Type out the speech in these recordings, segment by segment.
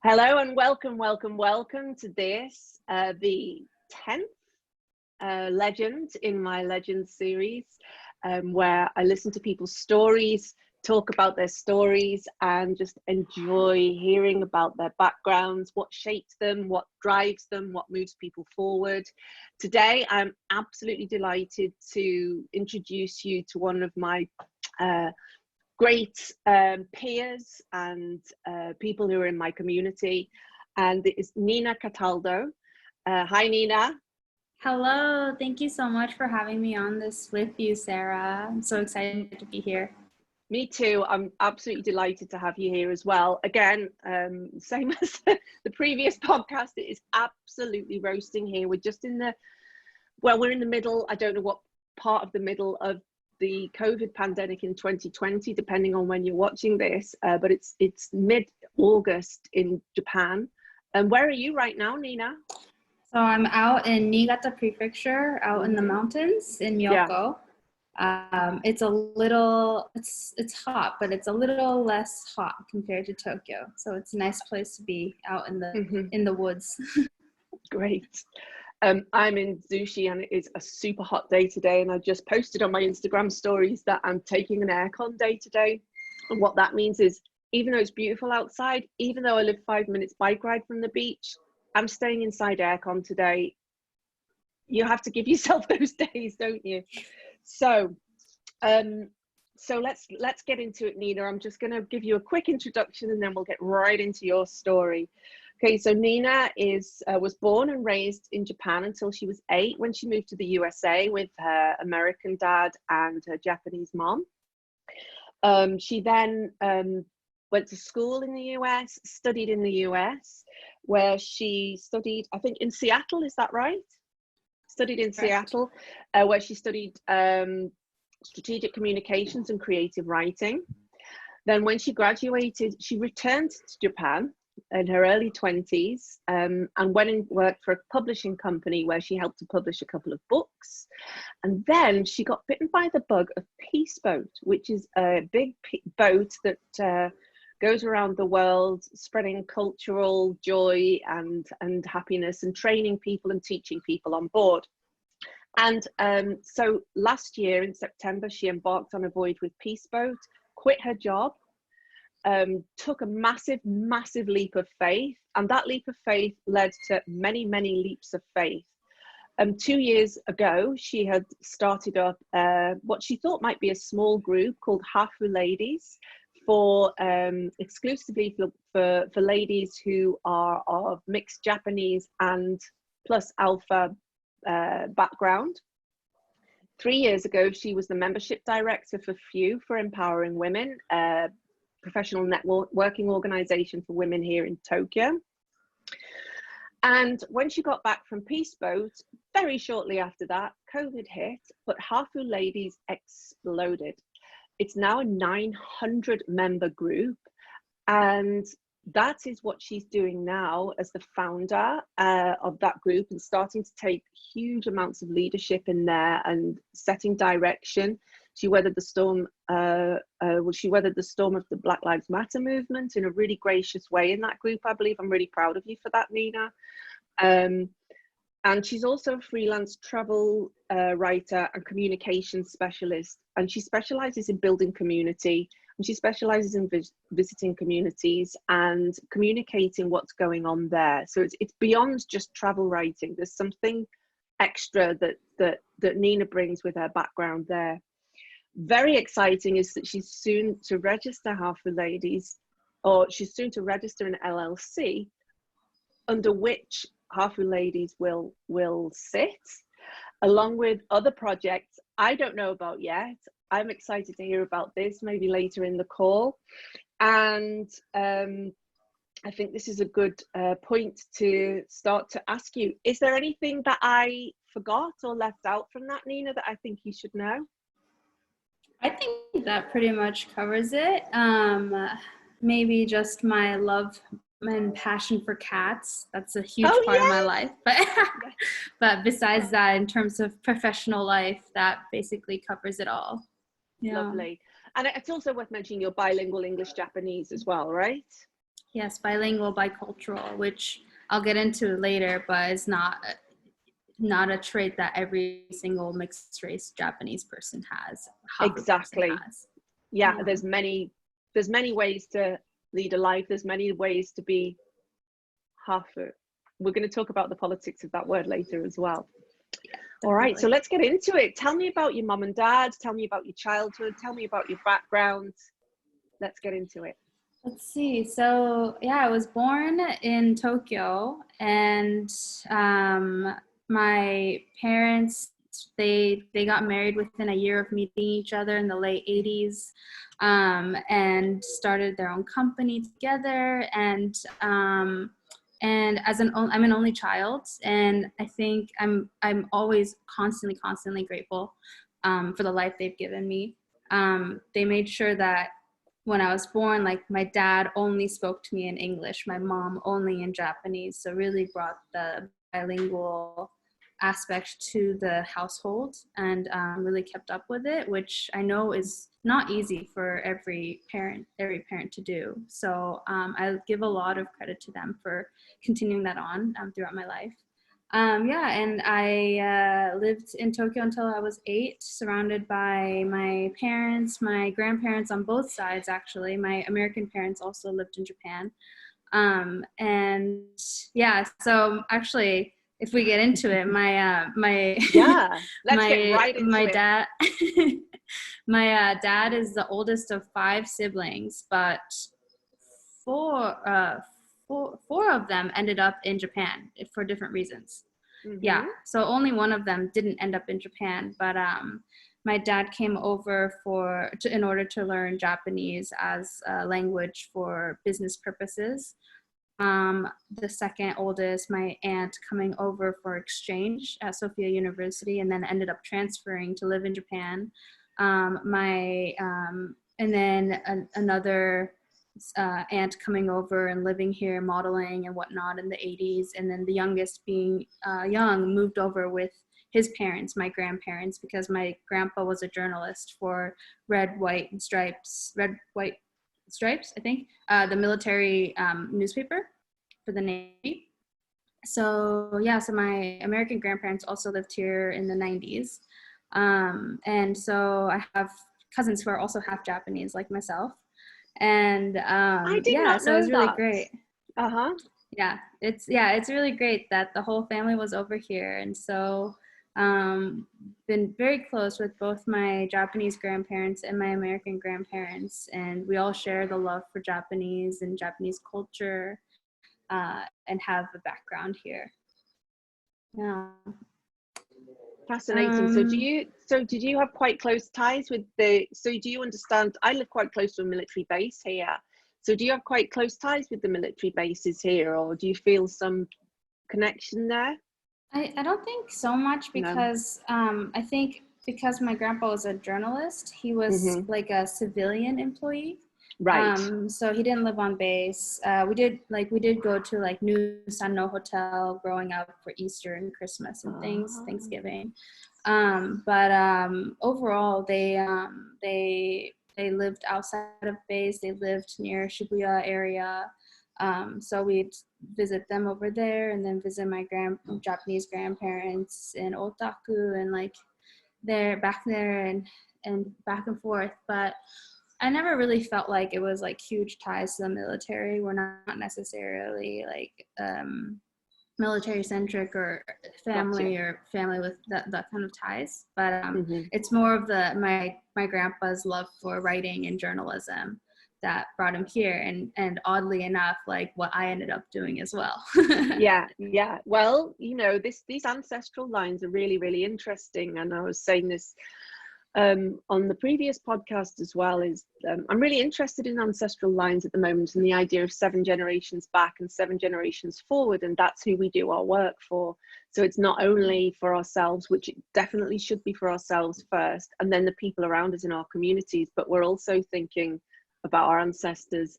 Hello and welcome to this, the 10th legend in my Legends series, where I listen to people's stories, talk about their stories, and just enjoy hearing about their backgrounds, what shapes them, what drives them, what moves people forward. Today, I'm absolutely delighted to introduce you to one of my great peers and people who are in my community, and it is Nina Cataldo. Hi, Nina. Hello, thank you so much for having me on this with you, Sarah. I'm so excited to be here. Me too. I'm absolutely delighted to have you here as well. Again, same as the previous podcast, it is absolutely roasting here. We're just in the, well, we're in the middle, I don't know what part of the middle of the COVID pandemic in 2020, depending on when you're watching this, but it's mid-August in Japan. And where are you right now, Nina? So I'm out in Niigata Prefecture, out in the mountains in Miyoko. Yeah. It's a little, it's hot, but it's a little less hot compared to Tokyo. So it's a nice place to be out in the woods. Great. I'm in Zushi and it is a super hot day today, and I just posted on my Instagram stories that I'm taking an aircon day today. And what that means is, even though it's beautiful outside, even though I live 5 minutes bike ride from the beach, I'm staying inside aircon today. You have to give yourself those days, don't you? So let's get into it, Nina. I'm just going to give you a quick introduction and then we'll get right into your story. Okay, so Nina was born and raised in Japan until she was 8, when she moved to the USA with her American dad and her Japanese mom. She then went to school in the US, studied in the US, where she studied, I think, in Seattle, is that right? Studied in Seattle, where she studied strategic communications and creative writing. Then when she graduated, she returned to Japan in her early 20s, and went and worked for a publishing company where she helped to publish a couple of books. And then she got bitten by the bug of Peace Boat, which is a big boat that goes around the world spreading cultural joy and happiness and training people and teaching people on board. And so last year in September, she embarked on a voyage with Peace Boat, quit her job, took a massive leap of faith, and that leap of faith led to many leaps of faith. 2 years ago, she had started up what she thought might be a small group called Hafu Ladies, for exclusively for ladies who are of mixed Japanese and plus Alpha background. 3 years ago, she was the membership director for FEW, for Empowering Women, professional networking organization for women here in Tokyo. And when she got back from Peace Boat, very shortly after that, COVID hit, but Hafu Ladies exploded. It's now a 900 member group, and that is what she's doing now as the founder of that group, and starting to take huge amounts of leadership in there and setting direction. She weathered the storm. She weathered the storm of the Black Lives Matter movement in a really gracious way in that group, I believe. I'm really proud of you for that, Nina. And she's also a freelance travel writer and communications specialist. And she specializes in building community, and she specializes in visiting communities and communicating what's going on there. So it's beyond just travel writing. There's something extra that Nina brings with her background there. Very exciting is that she's soon to register Hafu Ladies, or she's soon to register an LLC under which Hafu Ladies will sit, along with other projects I don't know about yet. I'm excited to hear about this maybe later in the call. And I think this is a good point to start to ask you, is there anything that I forgot or left out from that, Nina, that I think you should know? I think that pretty much covers it. Maybe just my love and passion for cats. That's a huge part of my life. But besides that, in terms of professional life, that basically covers it all. Yeah. Lovely. And it's also worth mentioning you're bilingual English Japanese as well, right? Yes, bilingual, bicultural, which I'll get into later, but it's not a trait that every single mixed race Japanese person has. Hafu person Exactly. has. Yeah, there's many ways to lead a life. There's many ways to be Hafu. We're going to talk about the politics of that word later as well. Yeah, all right, so definitely. let's get into it. Tell me about your mom and dad. Tell me about your childhood. Tell me about your background. Let's get into it. Let's see. So yeah, I was born in Tokyo, and my parents, they got married within a year of meeting each other in the late 80s, and started their own company together. And I'm an only child, and I think I'm always constantly grateful for the life they've given me. They made sure that when I was born, like my dad only spoke to me in English, my mom only in Japanese. So really brought the bilingual aspect to the household, and really kept up with it, which I know is not easy for every parent to do. So I give a lot of credit to them for continuing that on throughout my life. Yeah, and I lived in Tokyo until I was 8, surrounded by my parents, my grandparents on both sides, actually. My American parents also lived in Japan. And yeah, so actually, if we get into it, Yeah, let's get right into my it. dad, my dad is the oldest of 5 siblings, but four, uh, four of them ended up in Japan for different reasons. Yeah, so only one of them didn't end up in Japan, but my dad came over in order to learn Japanese as a language for business purposes. The second oldest, my aunt, coming over for exchange at Sophia University, and then ended up transferring to live in Japan. And then another aunt coming over and living here, modeling and whatnot in the 80s. And then the youngest, being young, moved over with his parents, my grandparents, because my grandpa was a journalist for Red, White, Stripes, I think, the military newspaper for the Navy. So yeah, so my American grandparents also lived here in the 90s. And so I have cousins who are also half Japanese like myself. And I did yeah, not so it know was really that. great. Uh-huh. Yeah, it's really great that the whole family was over here. And so been very close with both my Japanese grandparents and my American grandparents, and we all share the love for Japanese and Japanese culture, and have a background here. Yeah. Fascinating. So did you have quite close ties with so do you understand, I live quite close to a military base here. So do you have quite close ties with the military bases here, or do you feel some connection there? I don't think so much, because I think because my grandpa was a journalist, he was like a civilian employee. Right. So he didn't live on base. We did go to like New Sanno Hotel growing up for Easter and Christmas and Thanksgiving. But overall, they lived outside of base. They lived near Shibuya area. So we'd visit them over there, and then visit my Japanese grandparents in Otaku, and like they're back there and back and forth. But I never really felt like it was like huge ties to the military. We're not necessarily like military centric or family with that kind of ties. But it's more of my grandpa's love for writing and journalism that brought him here, and oddly enough, like what I ended up doing as well. Yeah. Well, these ancestral lines are really, really interesting, and I was saying this on the previous podcast as well, is I'm really interested in ancestral lines at the moment, and the idea of 7 generations back and 7 generations forward, and that's who we do our work for. So it's not only for ourselves, which it definitely should be for ourselves first, and then the people around us in our communities, but we're also thinking about our ancestors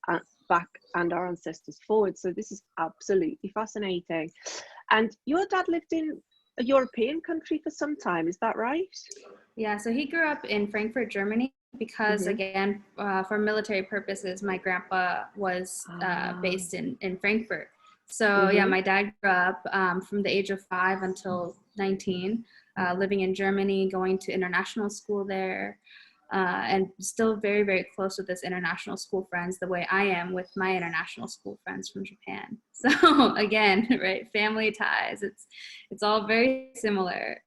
back and our ancestors forward. So this is absolutely fascinating. And your dad lived in a European country for some time, is that right? Yeah, so he grew up in Frankfurt, Germany, because again, for military purposes, my grandpa was based in Frankfurt. So yeah, my dad grew up from the age of 5 until 19, living in Germany, going to international school there, and still very, very close with his international school friends, the way I am with my international school friends from Japan. So again, right, family ties, it's all very similar.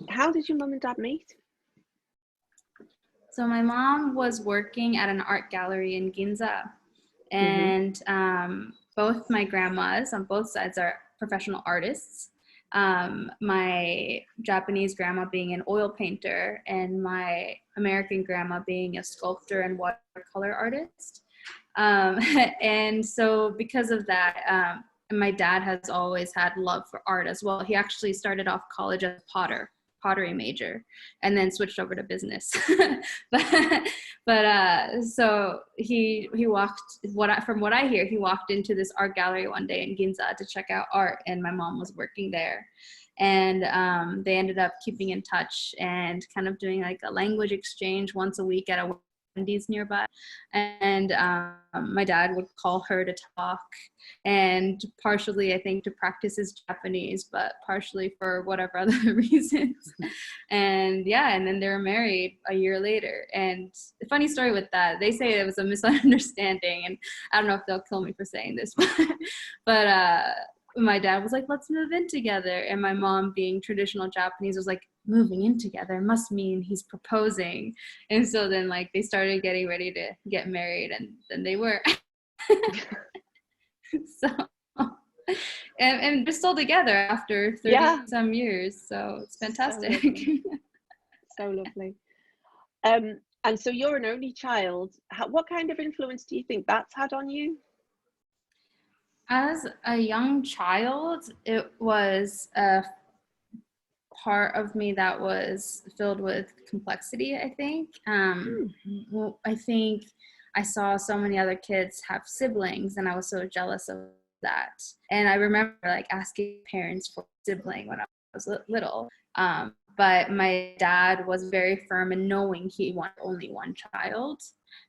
How did your mom and dad meet? So my mom was working at an art gallery in Ginza, and both my grandmas on both sides are professional artists. My Japanese grandma being an oil painter, and my American grandma being a sculptor and watercolor artist. And so because of that, my dad has always had love for art as well. He actually started off college as a pottery major, and then switched over to business. but so he walked, from what I hear, he walked into this art gallery one day in Ginza to check out art, and my mom was working there, and they ended up keeping in touch and kind of doing like a language exchange once a week at a Wendy's nearby. And my dad would call her to talk, and partially I think to practice his Japanese, but partially for whatever other reasons. And yeah, and then they were married a year later. And the funny story with that, they say it was a misunderstanding, and I don't know if they'll kill me for saying this, but my dad was like, let's move in together. And my mom, being traditional Japanese, was like, moving in together must mean he's proposing. And so then like they started getting ready to get married, and then they were. So and they're still together after 30 some years, so it's fantastic. So lovely. And so you're an only child. What kind of influence do you think that's had on you? As a young child, it was a part of me that was filled with complexity, I think. Well, I think I saw so many other kids have siblings, and I was so jealous of that. And I remember like asking parents for a sibling when I was little. But my dad was very firm in knowing he wanted only one child.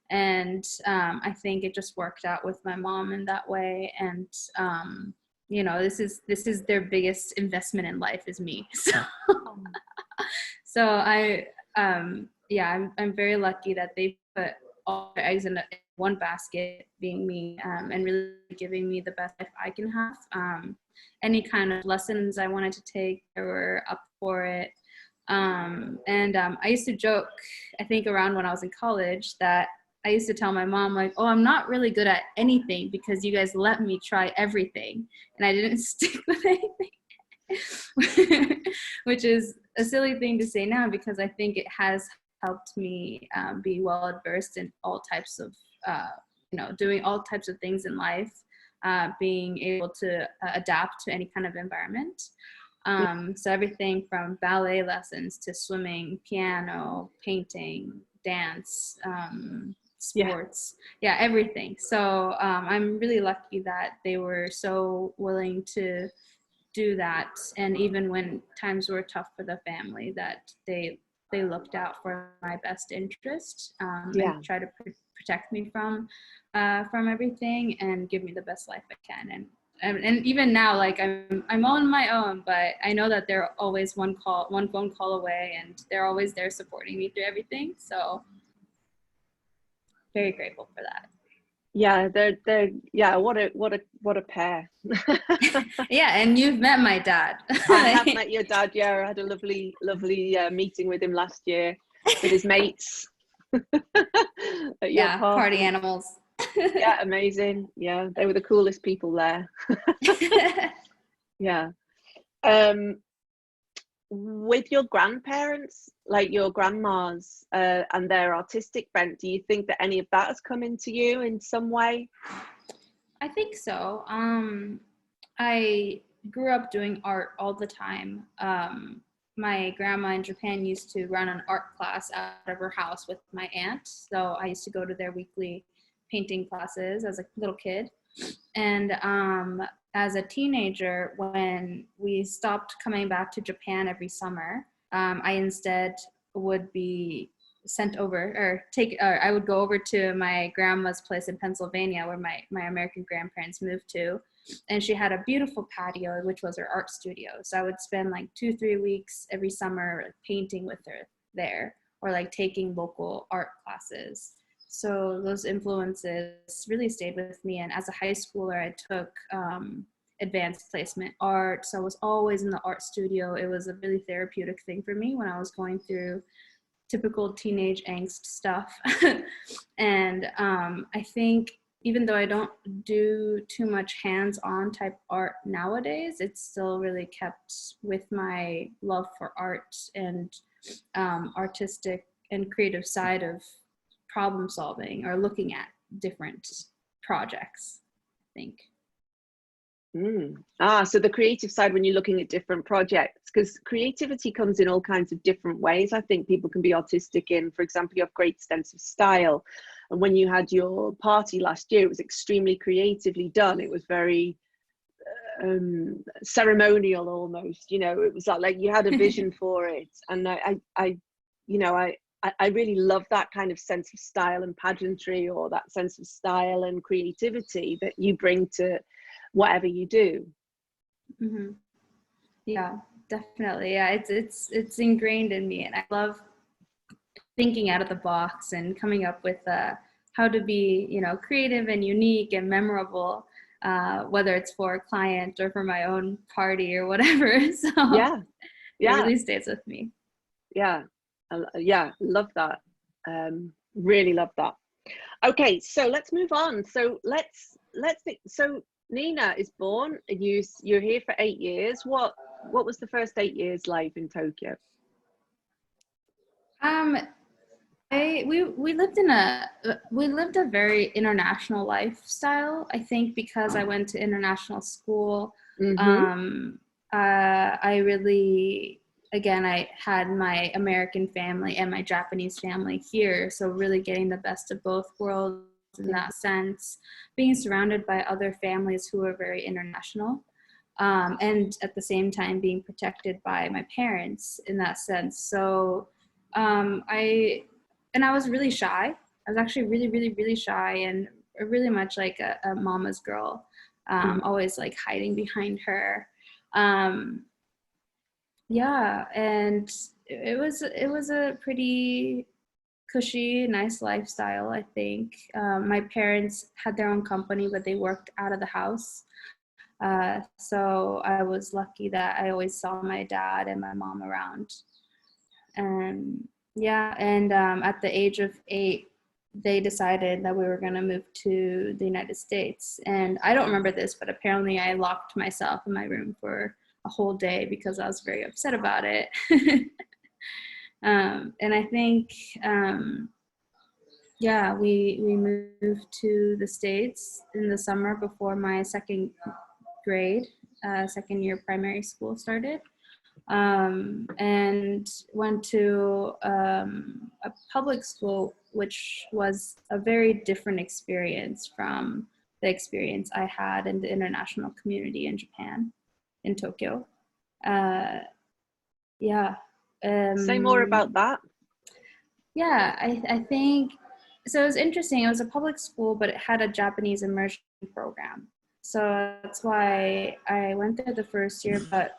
And I think it just worked out with my mom in that way. And you know, this is their biggest investment in life is me. So I'm very lucky that they put all their eggs in one basket, being me, and really giving me the best life I can have. Any kind of lessons I wanted to take, they were up for it. And I used to joke, I think around when I was in college, that I used to tell my mom, like, oh, I'm not really good at anything because you guys let me try everything, and I didn't stick with anything, which is a silly thing to say now, because I think it has helped me be well versed in all types of, doing all types of things in life, being able to adapt to any kind of environment. So everything from ballet lessons to swimming, piano, painting, dance, sports, everything. So I'm really lucky that they were so willing to do that, and even when times were tough for the family, that they looked out for my best interest, and try to protect me from everything and give me the best life I can. And even now, like I'm on my own, but I know that they're always one phone call away, and they're always there supporting me through everything. So very grateful for that. What a pair. Yeah, and you've met my dad. I have met your dad. I had a lovely meeting with him last year with his mates. At your party animals. Yeah, amazing. Yeah, they were the coolest people there. Yeah. With your grandparents, like your grandmas, and their artistic bent, do you think that any of that has come into you in some way? I think so. I grew up doing art all the time. My grandma in Japan used to run an art class out of her house with my aunt, so I used to go to their weekly painting classes as a little kid. And as a teenager, when we stopped coming back to Japan every summer, I instead would be sent over or I would go over to my grandma's place in Pennsylvania where my American grandparents moved to. And she had a beautiful patio, which was her art studio. So I would spend like 2-3 weeks every summer like, painting with her there, or like taking local art classes. So those influences really stayed with me. And as a high schooler, I took advanced placement art. So I was always in the art studio. It was a really therapeutic thing for me when I was going through typical teenage angst stuff. And I think even though I don't do too much hands-on type art nowadays, it's still really kept with my love for art and artistic and creative side of problem solving or looking at different projects, I think. So the creative side when you're looking at different projects, because creativity comes in all kinds of different ways. I think people can be artistic in, for example, you have great sense of style. And when you had your party last year, it was extremely creatively done. It was very ceremonial almost, you know, it was like you had a vision for it. And I really love that kind of sense of style and pageantry, or that sense of style and creativity that you bring to whatever you do. Mm-hmm. Yeah, definitely. Yeah, it's ingrained in me, and I love thinking out of the box and coming up with how to be, you know, creative and unique and memorable, whether it's for a client or for my own party or whatever. So yeah, it really stays with me. Yeah, love that. Really love that. Okay, so let's move on. So let's think. So Nina is born, and you're here for 8 years. What was the first 8 years life in Tokyo? We lived a very international lifestyle. I think because I went to international school, I really, again, I had my American family and my Japanese family here, so really getting the best of both worlds in that sense, being surrounded by other families who are very international, and at the same time being protected by my parents in that sense. So I was really shy. I was actually really, really, really shy and really much like a mama's girl, always like hiding behind her. Yeah, and it was a pretty cushy, nice lifestyle, I think. My parents had their own company, but they worked out of the house. So I was lucky that I always saw my dad and my mom around. And yeah, and at the age of 8, they decided that we were going to move to the United States. And I don't remember this, but apparently I locked myself in my room for a whole day because I was very upset about it. And I think, yeah, we moved to the States in the summer before my second year primary school started, and went to a public school, which was a very different experience from the experience I had in the international community in Japan, in Tokyo. Yeah. Say more about that. Yeah, I think, so it was interesting. It was a public school, but it had a Japanese immersion program. So that's why I went there the first year, but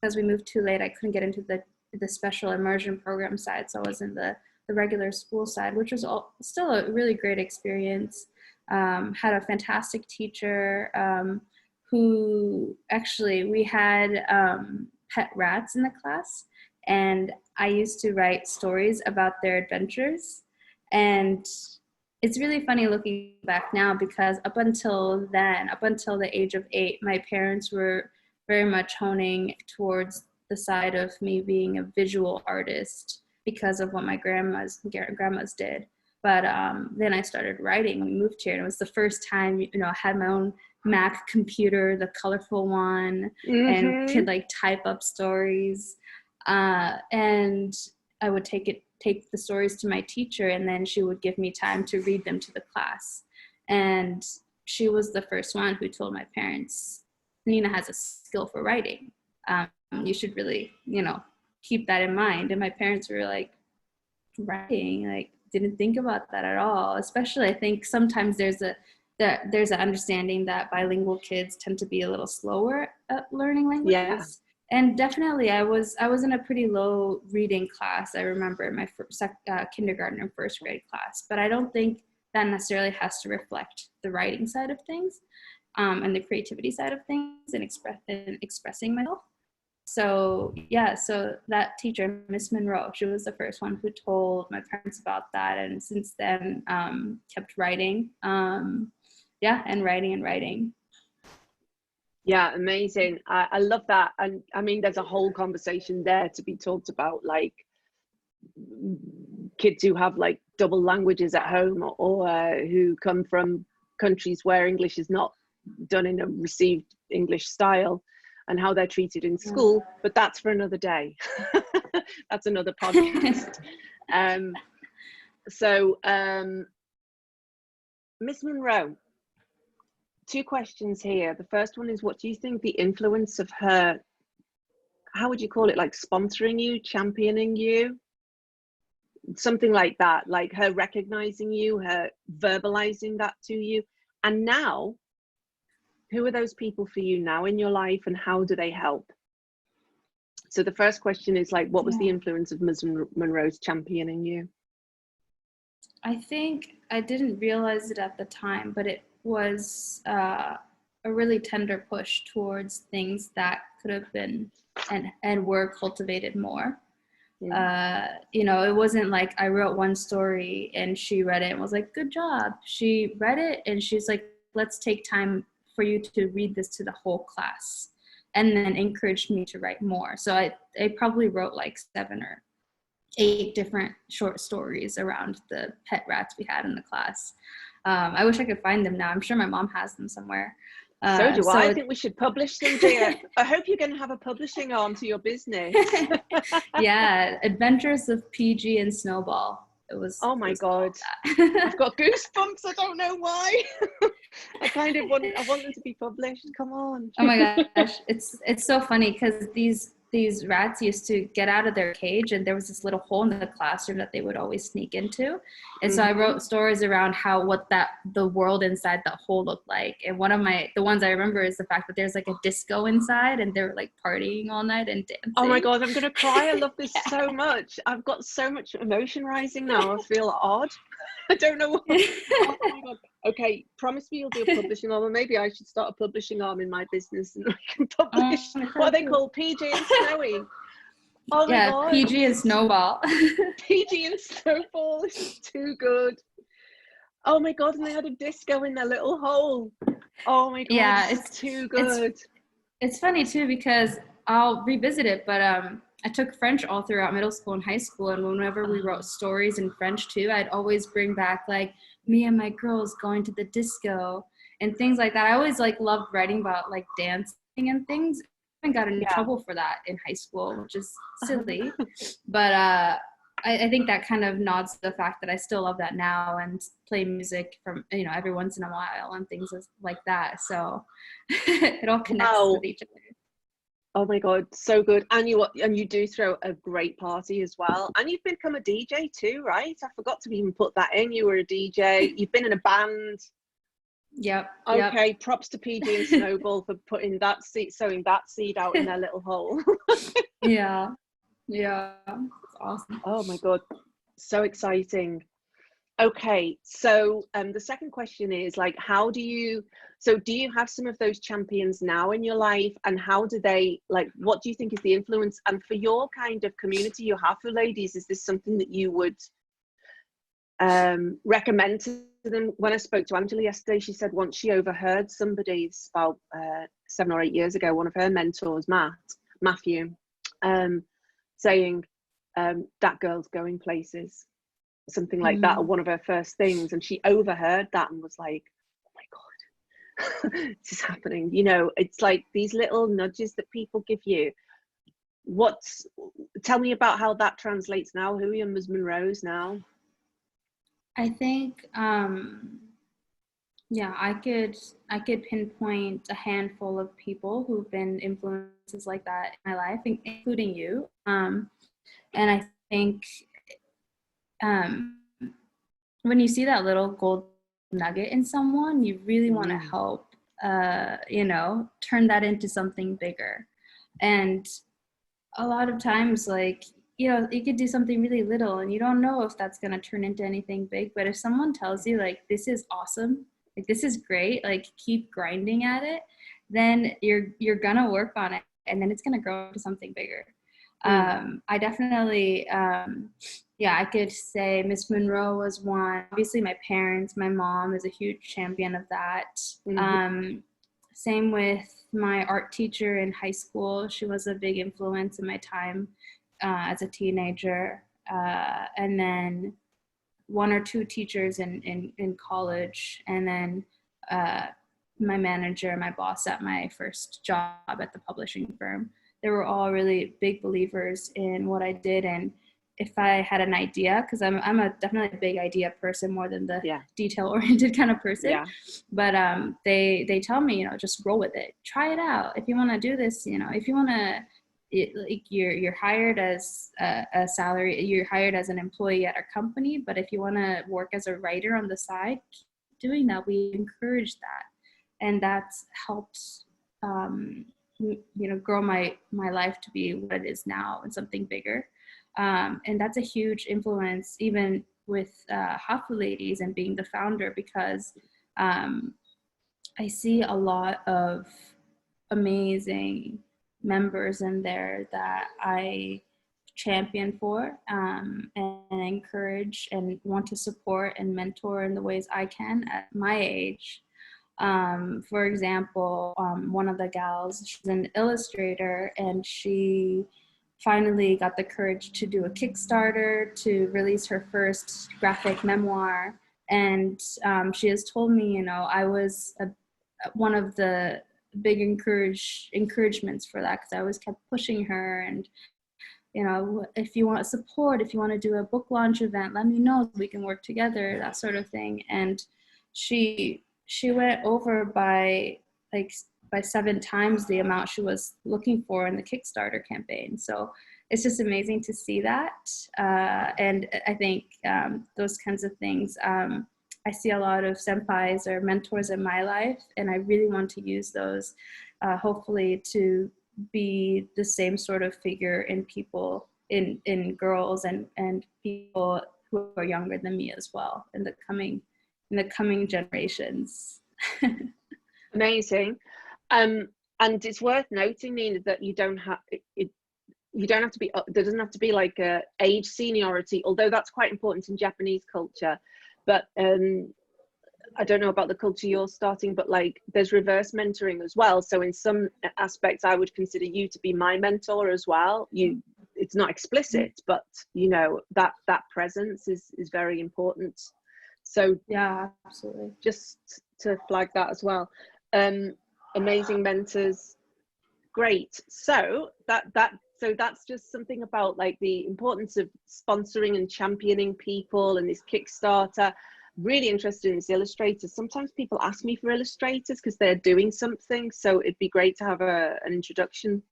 because we moved too late, I couldn't get into the special immersion program side. So I was in the regular school side, which was still a really great experience. Had a fantastic teacher who actually, we had pet rats in the class, and I used to write stories about their adventures. And it's really funny looking back now, because up until the age of 8, my parents were very much honing towards the side of me being a visual artist because of what my grandmas did. But then I started writing when we moved here, and it was the first time, you know, I had my own Mac computer, the colorful one, and could like type up stories. And I would take the stories to my teacher, and then she would give me time to read them to the class. And she was the first one who told my parents, Nina has a skill for writing. You should really, keep that in mind. And my parents were like, writing, like, didn't think about that at all. Especially, I think sometimes there's an understanding that bilingual kids tend to be a little slower at learning languages. Yeah. And definitely, I was in a pretty low reading class. I remember my kindergarten and first grade class, but I don't think that necessarily has to reflect the writing side of things, and the creativity side of things, and expressing myself. So that teacher, Miss Monroe, she was the first one who told my parents about that, and since then kept writing, and writing. Yeah, amazing. I love that. And I mean, there's a whole conversation there to be talked about, like kids who have like double languages at home, or who come from countries where English is not done in a received English style, and how they're treated in school. But that's for another day. That's another podcast. Miss Monroe, 2 questions here. The first one is, what do you think the influence of her, how would you call it, like sponsoring you, championing you, something like that, like her recognizing you, her verbalizing that to you, and now, who are those people for you now in your life, and how do they help? So the first question is, like, what was the influence of Ms. Monroe's championing you? I think I didn't realize it at the time, but it was a really tender push towards things that could have been and were cultivated more. It wasn't like I wrote one story and she read it and was like, good job. She read it and she's like, let's take time for you to read this to the whole class, and then encouraged me to write more. So I probably wrote like 7 or 8 different short stories around the pet rats we had in the class. I wish I could find them now. I'm sure my mom has them somewhere. So do I. I think we should publish them, dear. I hope you're going to have a publishing arm to your business. Yeah, Adventures of PG and Snowball. It was. Oh my God. I've got goosebumps. I don't know why. I want them to be published. Come on. Oh my gosh. It's so funny because these rats used to get out of their cage, and there was this little hole in the classroom that they would always sneak into. And so I wrote stories around the world inside that hole looked like. And one of the ones I remember is the fact that there's like a disco inside, and they're like partying all night and dancing. Oh my God, I'm going to cry. I love this so much. I've got so much emotion rising now. I feel odd. I don't know what. Oh my God. Okay, promise me you'll do a publishing arm, or maybe I should start a publishing arm in my business and I can publish. What are they called? PG and Snowy. Oh my God. PG and Snowball. PG and Snowball. This is too good. Oh my God, and they had a disco in their little hole. Oh my God, yeah, it's too good. It's funny too because I'll revisit it, but I took French all throughout middle school and high school, and whenever we wrote stories in French too, I'd always bring back like me and my girls going to the disco and things like that. I always like loved writing about like dancing and things. I got into trouble for that in high school, which is silly. But I think that kind of nods to the fact that I still love that now and play music from, every once in a while and things like that. So it all connects with each other. Oh my God, so good. And you do throw a great party as well. And you've become a DJ too, right? I forgot to even put that in. You were a DJ. You've been in a band. Yep. Okay, props to PG and Snowball for sowing that seed out in their little hole. Yeah. It's awesome. Oh my God, so exciting. Okay, so the second question is like, do you have some of those champions now in your life, and how do they, like, what do you think is the influence? And for your kind of community, your Hafu ladies, is this something that you would recommend to them? When I spoke to Angela yesterday, she said once she overheard somebody about 7 or 8 years ago, one of her mentors, Matthew, saying that girl's going places, something like that, or one of her first things, and she overheard that and was like, oh my God, this is happening. It's like these little nudges that people give you. Tell me about how that translates now. Who are your Ms. Monroes now? I think Yeah, I could pinpoint a handful of people who've been influences like that in my life, including you. And I think um, when you see that little gold nugget in someone, you really want to help, turn that into something bigger. And a lot of times, like, you could do something really little and you don't know if that's going to turn into anything big. But if someone tells you, like, this is awesome, like, this is great, like, keep grinding at it, then you're going to work on it, and then it's going to grow into something bigger. I definitely, I could say Miss Monroe was one. Obviously, my parents, my mom is a huge champion of that. Same with my art teacher in high school. She was a big influence in my time as a teenager. And then one or two teachers in college. And then my manager, my boss at my first job at the publishing firm. They were all really big believers in what I did. And if I had an idea, because I'm definitely a big idea person more than the detail-oriented kind of person. Yeah. But they tell me, just roll with it, try it out. If you want to do this, if you want to, you're hired as a salary, you're hired as an employee at our company. But if you want to work as a writer on the side, keep doing that. We encourage that, and that's helped grow my life to be what it is now and something bigger. And that's a huge influence, even with Hafu Ladies and being the founder, because I see a lot of amazing members in there that I champion for and encourage and want to support and mentor in the ways I can at my age. For example, one of the gals, she's an illustrator, and she finally got the courage to do a Kickstarter to release her first graphic memoir. And she has told me, I was one of the big encouragements for that, because I always kept pushing her. And if you want support, if you want to do a book launch event, let me know so we can work together, that sort of thing. And she went over by 7 times the amount she was looking for in the Kickstarter campaign. So it's just amazing to see that. And I think those kinds of things, I see a lot of senpais or mentors in my life, and I really want to use those, hopefully, to be the same sort of figure in people, in girls and people who are younger than me as well, in the coming generations. Amazing. And it's worth noting, Nina, that you don't have to be, there doesn't have to be like a age seniority, although that's quite important in Japanese culture. But I don't know about the culture you're starting, but like there's reverse mentoring as well. So in some aspects, I would consider you to be my mentor as well. It's not explicit, but that presence is very important. So yeah, absolutely. Just to flag that as well. Amazing mentors, great. So that's just something about like the importance of sponsoring and championing people, and this Kickstarter. Really interested in this illustrators. Sometimes people ask me for illustrators because they're doing something, so it'd be great to have an introduction.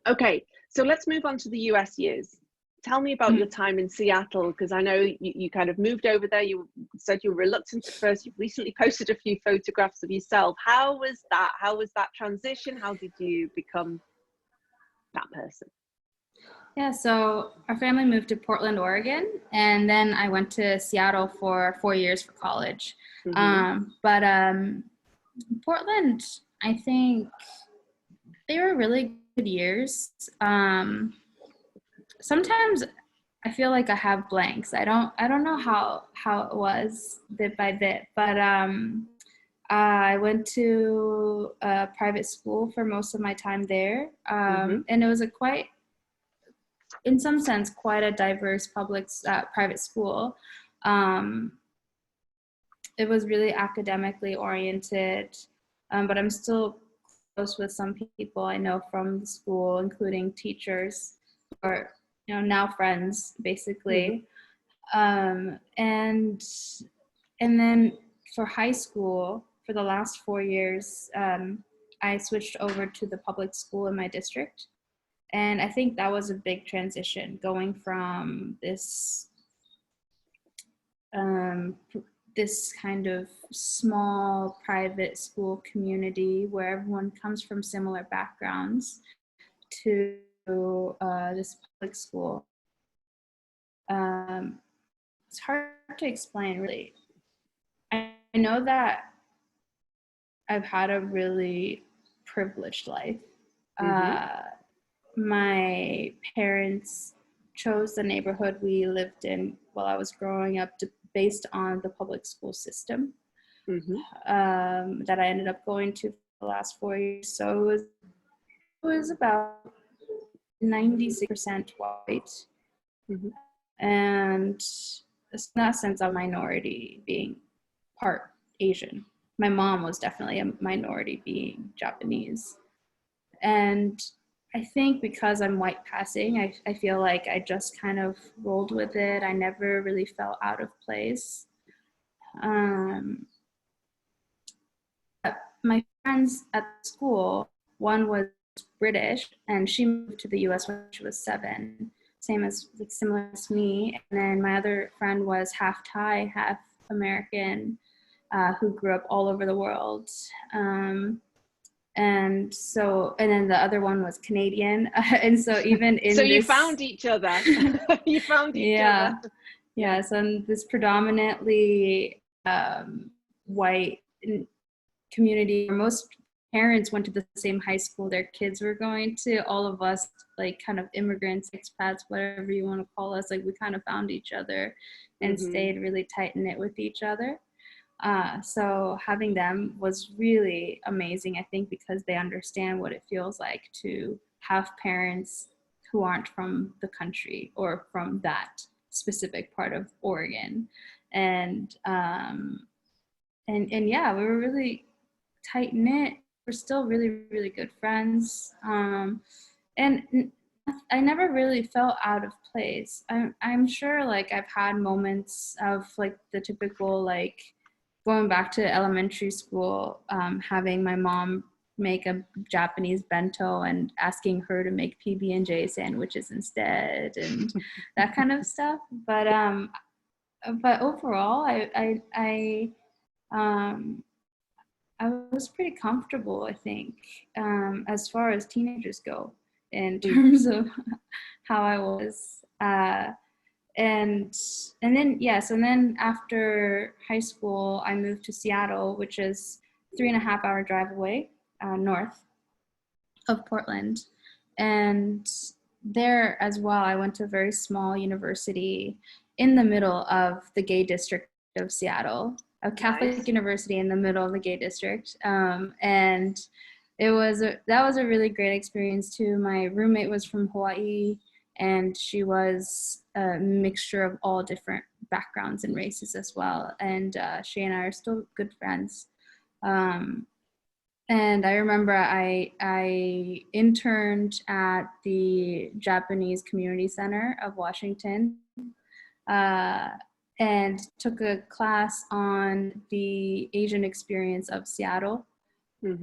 Okay, so let's move on to the US years. Tell me about your time in Seattle, because I know you kind of moved over there. You said you were reluctant at first. You've recently posted a few photographs of yourself. How was that? How was that transition? How did you become that person? Yeah, so our family moved to Portland, Oregon, and then I went to Seattle for 4 years for college. But Portland, I think they were really good years. Sometimes I feel like I have blanks. I don't know how it was bit by bit, but I went to a private school for most of my time there, and it was in some sense, quite a diverse private school. It was really academically oriented, but I'm still close with some people I know from the school, including teachers, or now friends, basically. And then for high school, for the last 4 years, I switched over to the public school in my district. And I think that was a big transition, going from this kind of small private school community where everyone comes from similar backgrounds to this public school. It's hard to explain, really. I know that I've had a really privileged life. My parents chose the neighborhood we lived in while I was growing up based on the public school system that I ended up going to for the last 4 years. So it was about 96% white. And it's not a sense of minority being part Asian. My mom was definitely a minority being Japanese. And I think because I'm white passing, I feel like I just kind of rolled with it. I never really felt out of place. My friends at school, one was British, and she moved to the US when she was 7, similar as me. And then my other friend was half Thai, half American, who grew up all over the world. And then the other one was Canadian. And so even in so you found each other. You found each other. Yeah. So in this predominantly white community, where most parents went to the same high school their kids were going to, all of us, like kind of immigrants, expats, whatever you want to call us, like we kind of found each other and stayed really tight knit with each other. So having them was really amazing, I think, because they understand what it feels like to have parents who aren't from the country or from that specific part of Oregon. And yeah, we were really tight knit. We're still really, really good friends. And I never really felt out of place. I'm sure, like, I've had moments of, like, the typical, like, going back to elementary school, having my mom make a Japanese bento and asking her to make PB&J sandwiches instead, and that kind of stuff. But overall, I was pretty comfortable, I think, as far as teenagers go, in terms of how I was. And then after high school, I moved to Seattle, which is 3.5 hour drive away, north of Portland. And there as well, I went to a very small university in the middle of the gay district of Seattle, a Catholic university in the middle of the gay district. And that was a really great experience too. My roommate was from Hawaii, and she was a mixture of all different backgrounds and races as well. And she and I are still good friends. And I remember I interned at the Japanese Community Center of Washington, and took a class on the Asian experience of Seattle.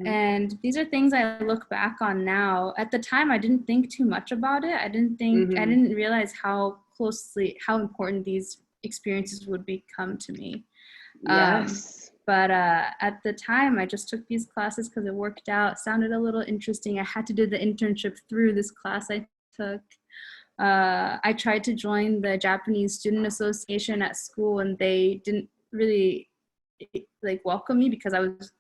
And these are things I look back on now. At the time, I didn't think too much about it. I didn't realize how important these experiences would become to me. But at the time, I just took these classes because it worked out, sounded a little interesting. I had to do the internship through this class I took. I tried to join the Japanese Student Association at school, and they didn't really like welcome me because I was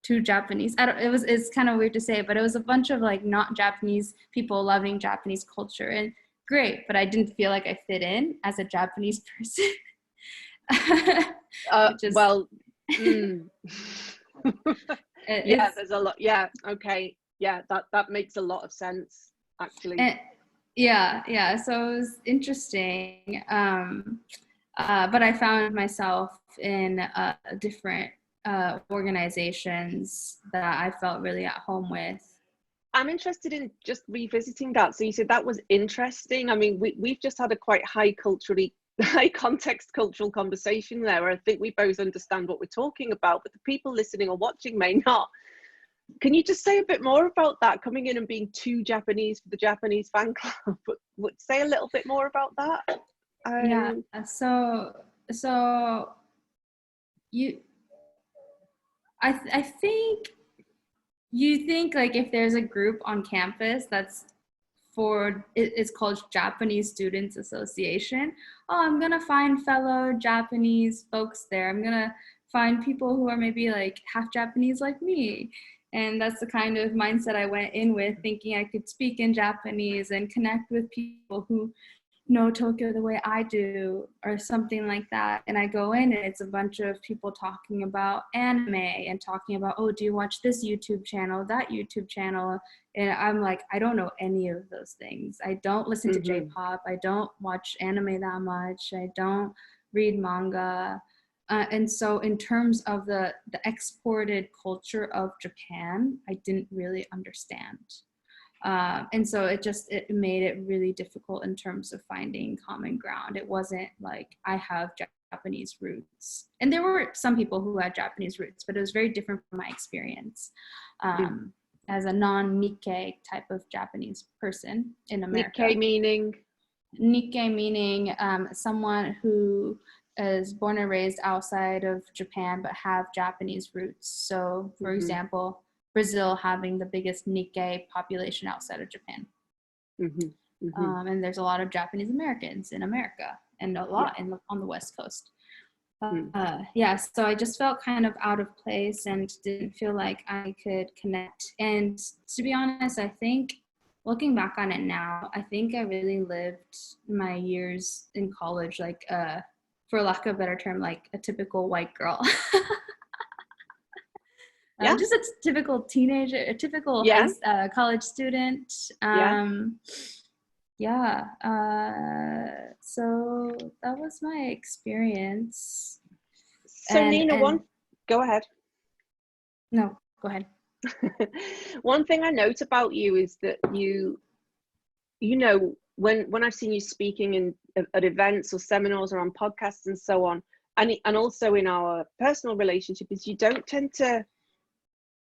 too Japanese. It's kind of weird to say, but it was a bunch of like not Japanese people loving Japanese culture, and great, but I didn't feel like I fit in as a Japanese person. There's a lot. Yeah, okay. Yeah, that makes a lot of sense, actually. So it was interesting. But I found myself in different organizations that I felt really at home with. I'm interested in just revisiting that. So you said that was interesting. I mean, we've just had a quite high culturally high context cultural conversation there, where I think we both understand what we're talking about, but the people listening or watching may not. Can you just say a bit more about that, coming in and being too Japanese for the Japanese fan club? But say a little bit more about that. Yeah. So you, I think you think like if there's a group on campus that's it's called Japanese Students Association. Oh, I'm gonna find fellow Japanese folks there. I'm gonna find people who are maybe like half Japanese like me. And that's the kind of mindset I went in with, thinking I could speak in Japanese and connect with people who know Tokyo the way I do, or something like that. And I go in and it's a bunch of people talking about anime and talking about, oh, do you watch this YouTube channel, that YouTube channel? And I'm like, I don't know any of those things. I don't listen to J-pop. I don't watch anime that much. I don't read manga. And so in terms of the exported culture of Japan, I didn't really understand. And so it made it really difficult in terms of finding common ground. It wasn't like I have Japanese roots. And there were some people who had Japanese roots, but it was very different from my experience as a non-Nikkei type of Japanese person in America. Nikkei meaning someone who is born and raised outside of Japan but have Japanese roots. So, for example, Brazil having the biggest Nikkei population outside of Japan. And there's a lot of Japanese Americans in America and a lot on the West Coast. So I just felt kind of out of place and didn't feel like I could connect. And to be honest, I think looking back on it now, I think I really lived my years in college like for lack of a better term, like a typical white girl. Just a typical teenager, a typical college student. So that was my experience. So Nina, go ahead. No, go ahead. One thing I note about you is that you know, when I've seen you speaking at events or seminars or on podcasts and so on, and also in our personal relationship, is you don't tend to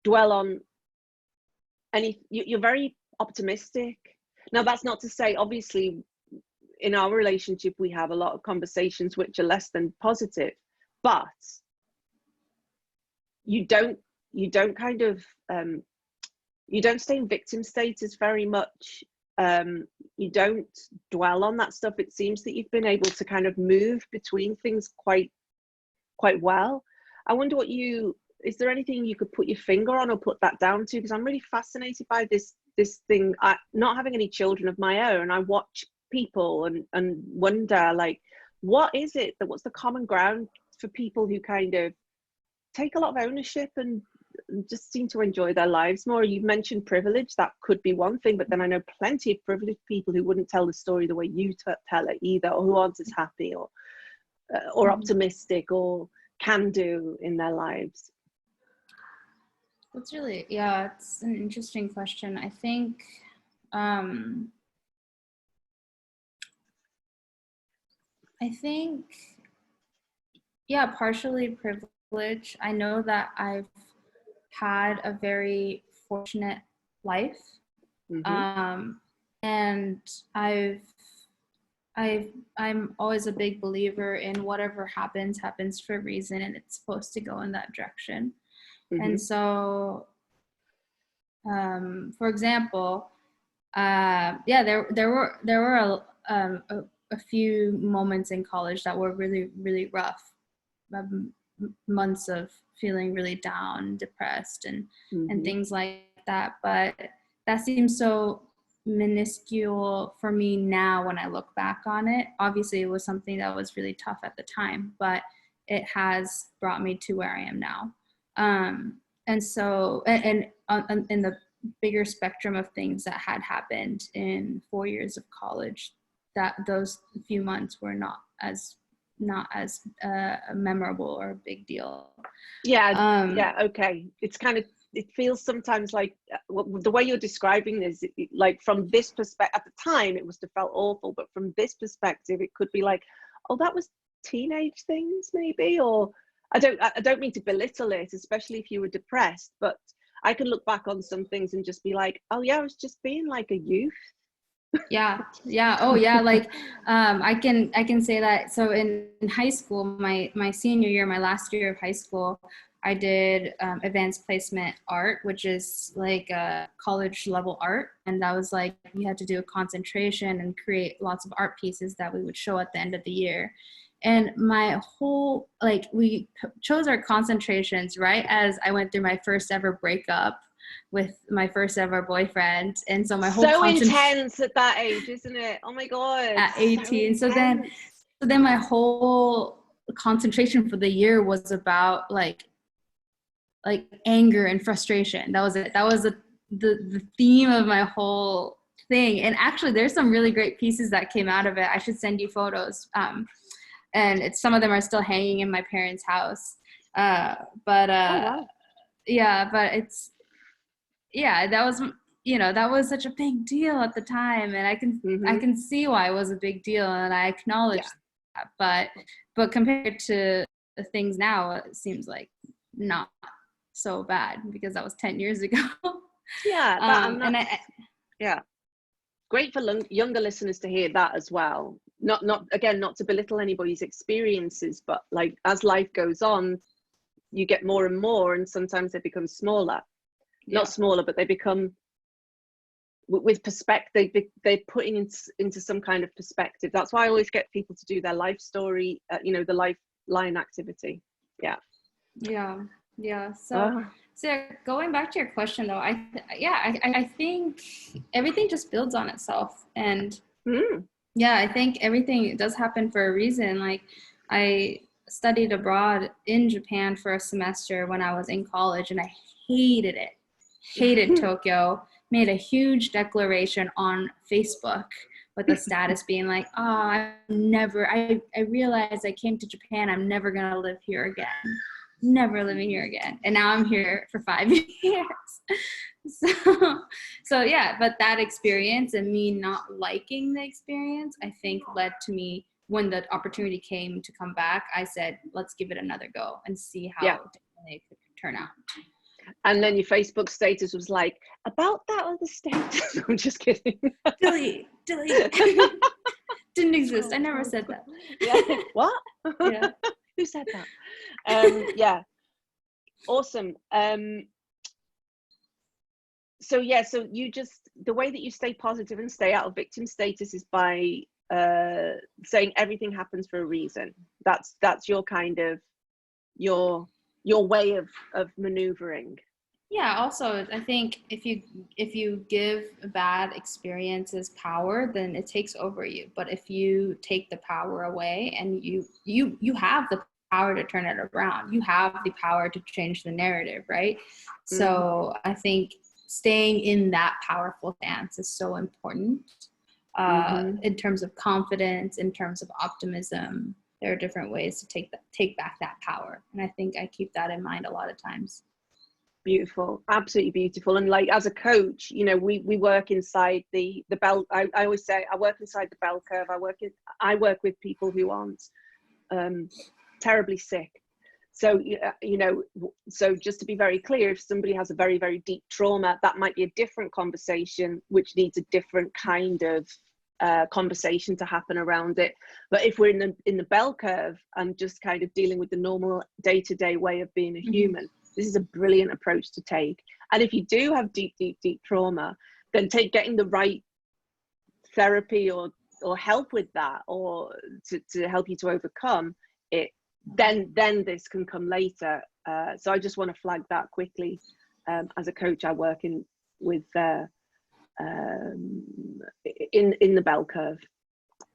dwell on you're very optimistic. Now, that's not to say, obviously, in our relationship, we have a lot of conversations which are less than positive, but you don't kind of, you don't stay in victim status very much. You don't dwell on that stuff. It seems that you've been able to kind of move between things quite well. I wonder is there anything you could put your finger on or put that down to? Because I'm really fascinated by this thing. Not having any children of my own, I watch people and wonder, like, what is it what's the common ground for people who kind of take a lot of ownership and just seem to enjoy their lives more? You've mentioned privilege. That could be one thing, but then I know plenty of privileged people who wouldn't tell the story the way you tell it either, or who aren't as happy or optimistic or can do in their lives. That's really, it's an interesting question. I think partially privilege. I know that I've had a very fortunate life. And I'm always a big believer in whatever happens for a reason, and it's supposed to go in that direction. And so, for example, there were a few moments in college that were really, really rough. Months of feeling really down, depressed, and things like that. But that seems so minuscule for me now when I look back on it. Obviously, it was something that was really tough at the time, but it has brought me to where I am now. And so, and in the bigger spectrum of things that had happened in 4 years of college, that those few months were not as memorable or a big deal. Okay. It's kind of, it feels sometimes like the way you're describing this, like from this perspective, at the time it must have felt awful, but from this perspective it could be like, oh, that was teenage things maybe, or I don't mean to belittle it, especially if you were depressed, but I can look back on some things and just be like, oh yeah, I was just being like a youth. Yeah. Oh yeah. Like, I can say that. So in high school, my senior year, my last year of high school, I did advanced placement art, which is like a college level art. And that was like, we had to do a concentration and create lots of art pieces that we would show at the end of the year. And my whole, like, we chose our concentrations right as I went through my first ever breakup with my first ever boyfriend. And so my whole so intense at that age, isn't it? Oh my God. At 18. So then my whole concentration for the year was about like anger and frustration. That was it. That was the theme of my whole thing. And actually there's some really great pieces that came out of it. I should send you photos. And some of them are still hanging in my parents' house. Oh, wow. Yeah, but that was, that was such a big deal at the time. And I can see why it was a big deal, and I acknowledge that. But compared to the things now, it seems like not so bad, because that was 10 years ago. Yeah. Great for younger listeners to hear that as well. Not to belittle anybody's experiences, but like as life goes on, you get more and more, and sometimes they become smaller. Not smaller, but they become, with perspective, they're putting into some kind of perspective. That's why I always get people to do their life story, the lifeline activity. So going back to your question though, I think everything just builds on itself. And I think everything does happen for a reason. Like, I studied abroad in Japan for a semester when I was in college, and I hated Tokyo. Made a huge declaration on Facebook with a status being like, I realized I came to Japan, I'm never gonna live here again. Never living here again. And now I'm here for 5 years. So yeah, but that experience and me not liking the experience, I think led to me, when the opportunity came to come back, I said, let's give it another go and see how it could turn out. And then your Facebook status was like, about that other status. I'm just kidding. Delete. Didn't exist. I never said that. Yeah. What? Yeah. Who said that? Yeah. Awesome. So you just, the way that you stay positive and stay out of victim status is by saying everything happens for a reason. That's your kind of your way of maneuvering. Yeah, also I think if you give bad experiences power, then it takes over you. But if you take the power away, and you have the power to turn it around, you have the power to change the narrative, right? So I think staying in that powerful stance is so important. In terms of confidence, in terms of optimism, there are different ways to take back that power. And I think I keep that in mind a lot of times. Beautiful, absolutely beautiful. And like, as a coach, we work inside the bell. I always say I work inside the bell curve. I work with people who aren't terribly sick. So, so just to be very clear, if somebody has a very, very deep trauma, that might be a different conversation, which needs a different kind of conversation to happen around it. But if we're in the bell curve and just kind of dealing with the normal day-to-day way of being a human, this is a brilliant approach to take. And if you do have deep trauma, then getting the right therapy or help with that, or to help you to overcome it, then this can come later. So I just want to flag that quickly. As a coach, I work with in the bell curve.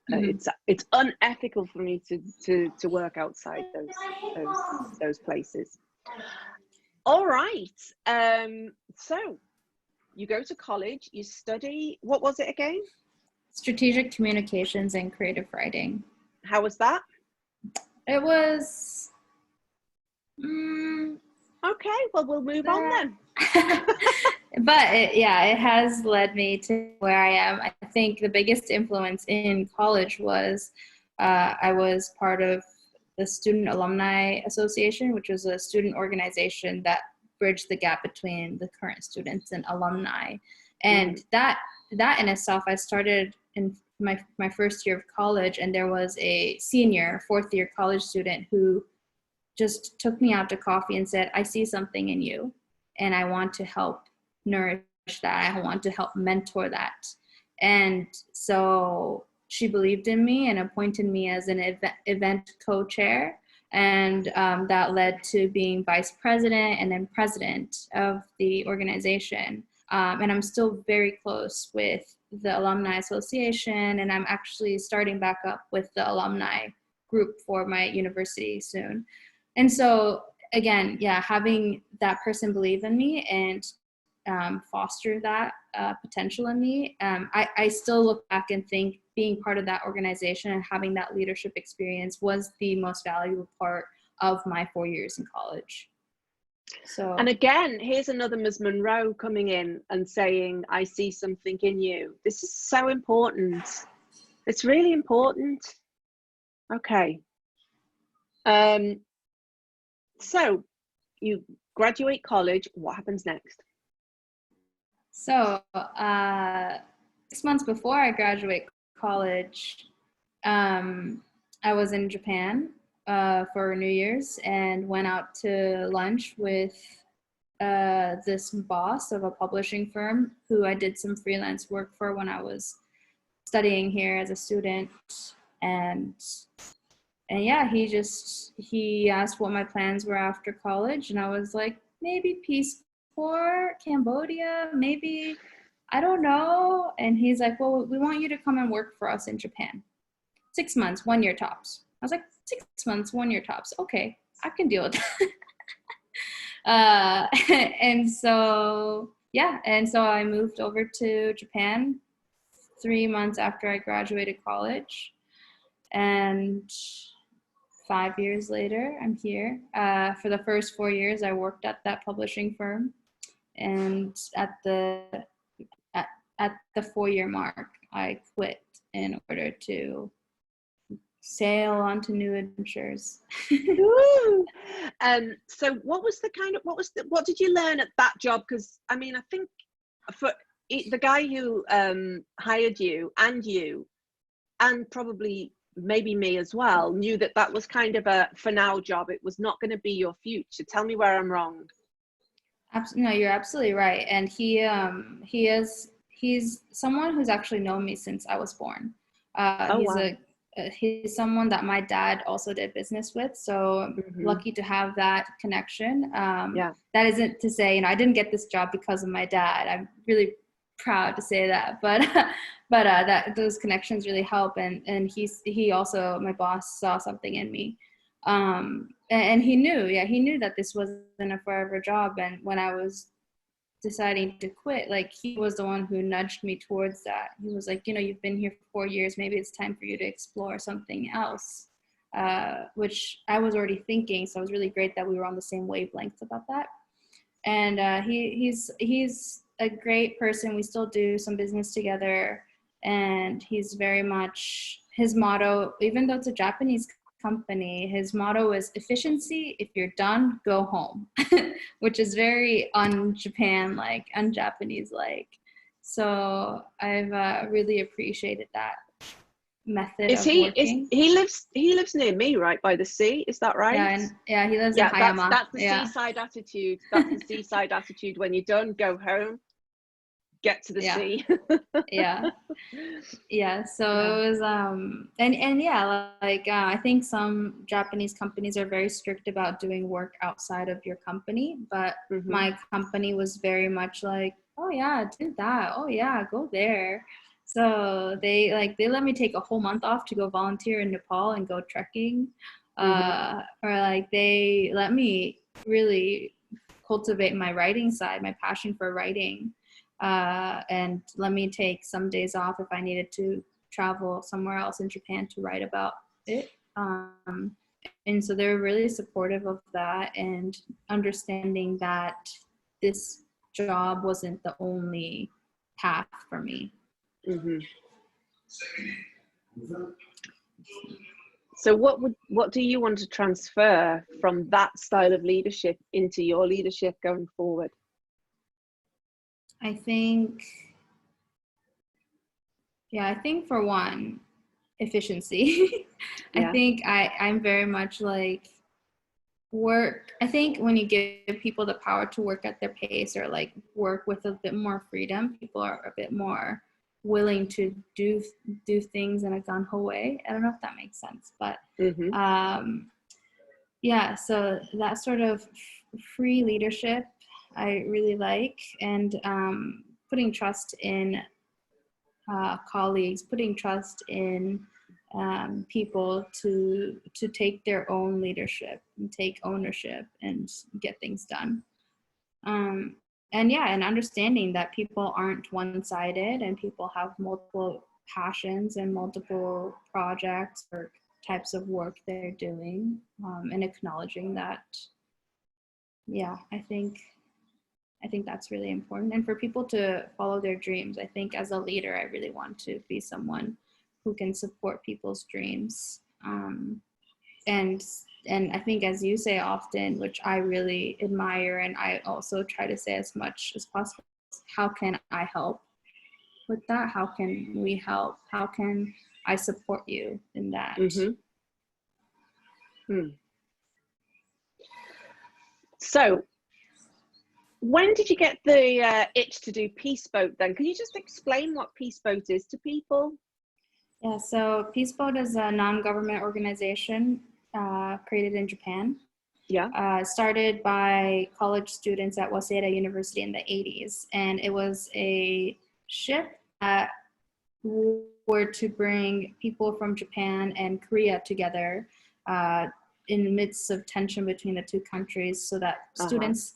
It's unethical for me to work outside those places. All right. So you go to college, you study, what was it again? Strategic communications and creative writing. How was that? It was okay, well, we'll move on then. But it has led me to where I am. I think the biggest influence in college was I was part of the Student Alumni Association, which was a student organization that bridged the gap between the current students and alumni. And that in itself, I started in my first year of college, and there was a senior, fourth year college student who just took me out to coffee and said, I see something in you, and I want to help nourish that. I want to help mentor that. And so she believed in me and appointed me as an event co-chair. And that led to being vice president and then president of the organization. And I'm still very close with the Alumni Association, and I'm actually starting back up with the alumni group for my university soon. And so again, having that person believe in me and foster that potential in me, I still look back and think being part of that organization and having that leadership experience was the most valuable part of my 4 years in college. So, and again, here's another Ms. Monroe coming in and saying, I see something in you. This is so important. It's really important. Okay. So you graduate college. What happens next? So 6 months before I graduate college, I was in Japan for New Year's and went out to lunch with this boss of a publishing firm who I did some freelance work for when I was studying here as a student. And yeah, he asked what my plans were after college, and I was like, maybe Peace Corps, Cambodia, maybe, I don't know. And he's like, well, we want you to come and work for us in Japan. 6 months, 1 year tops. I was like, 6 months, 1 year tops. Okay, I can deal with that. And so I moved over to Japan 3 months after I graduated college. And 5 years later, I'm here. For the first 4 years, I worked at that publishing firm. And at the 4 year mark, I quit in order to sail on to new adventures. So what did you learn at that job? Because I mean, I think for the guy who hired you, and probably maybe me as well, knew that was kind of a for now job. It was not going to be your future. Tell me where I'm wrong. No, you're absolutely right. And he's someone who's actually known me since I was born. He's someone that my dad also did business with, so lucky to have that connection. That isn't to say, I didn't get this job because of my dad. I'm really proud to say that, but that those connections really help. And he also, my boss, saw something in me, and he knew that this wasn't a forever job. And when I was deciding to quit, like, he was the one who nudged me towards that. He was like, you've been here for 4 years, maybe it's time for you to explore something else, which I was already thinking. So it was really great that we were on the same wavelength about that. And he's a great person. We still do some business together, and he's very much, his motto, even though it's a Japanese company, his motto is efficiency. If you're done, go home, which is very un-Japan like, un-Japanese like. So I've really appreciated that method of working. He lives near me, right by the sea, is that right? Yeah, he lives in Hayama. That's the seaside attitude. That's the seaside attitude. When you're done, go home, get to the sea. So it was I think some Japanese companies are very strict about doing work outside of your company, but my company was very much like, oh yeah, do that, oh yeah, go there. So they let me take a whole month off to go volunteer in Nepal and go trekking, or like they let me really cultivate my writing side, my passion for writing. And let me take some days off if I needed to travel somewhere else in Japan to write about it. And so they're really supportive of that, and understanding that this job wasn't the only path for me. So what do you want to transfer from that style of leadership into your leadership going forward? I think for one, efficiency. Yeah. I think I'm very much like work. I think when you give people the power to work at their pace or like work with a bit more freedom, people are a bit more willing to do things in a gung-ho way. I don't know if that makes sense, but yeah, so that sort of free leadership I really like, and putting trust in colleagues, putting trust in people to take their own leadership and take ownership and get things done. And understanding that people aren't one-sided and people have multiple passions and multiple projects or types of work they're doing, and acknowledging that. Yeah, I think that's really important. And for people to follow their dreams, I think as a leader, I really want to be someone who can support people's dreams. And I think, as you say often, which I really admire, and I also try to say as much as possible, how can I help with that? How can we help? How can I support you in that? So when did you get the itch to do Peace Boat then? Can you just explain what Peace Boat is to people? Yeah, so Peace Boat is a non-government organization created in Japan. Yeah. Started by college students at Waseda University in the 80s. And it was a ship that were to bring people from Japan and Korea together in the midst of tension between the two countries, so that students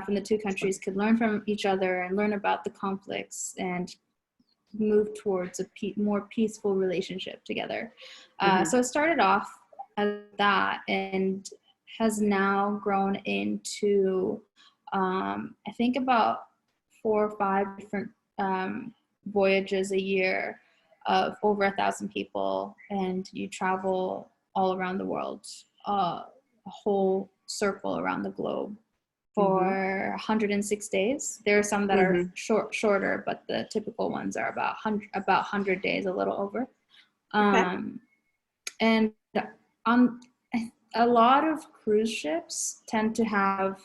from the two countries could learn from each other and learn about the conflicts and move towards a more peaceful relationship together. So it started off as that and has now grown into, I think, about 4 or 5 different voyages a year of over 1,000 people, and you travel all around the world, a whole circle around the globe for 106 days. There are some that are shorter, but the typical ones are about 100 days, a little over. And on a lot of cruise ships tend to have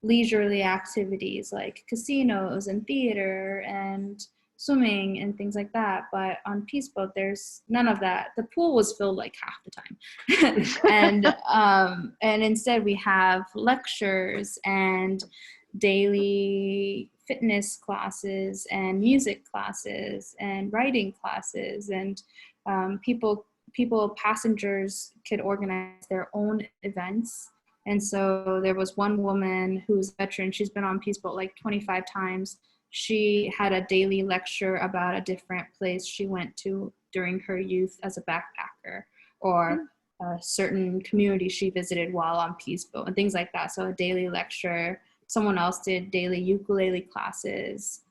leisurely activities like casinos and theater and swimming and things like that. But on Peace Boat, there's none of that. The pool was filled like half the time. And instead we have lectures and daily fitness classes and music classes and writing classes, and passengers could organize their own events. And so there was one woman who's a veteran. She's been on Peace Boat like 25 times. She had a daily lecture about a different place she went to during her youth as a backpacker, or a certain community she visited while on Peace Boat, and things like that. So a daily lecture. Someone else did daily ukulele classes.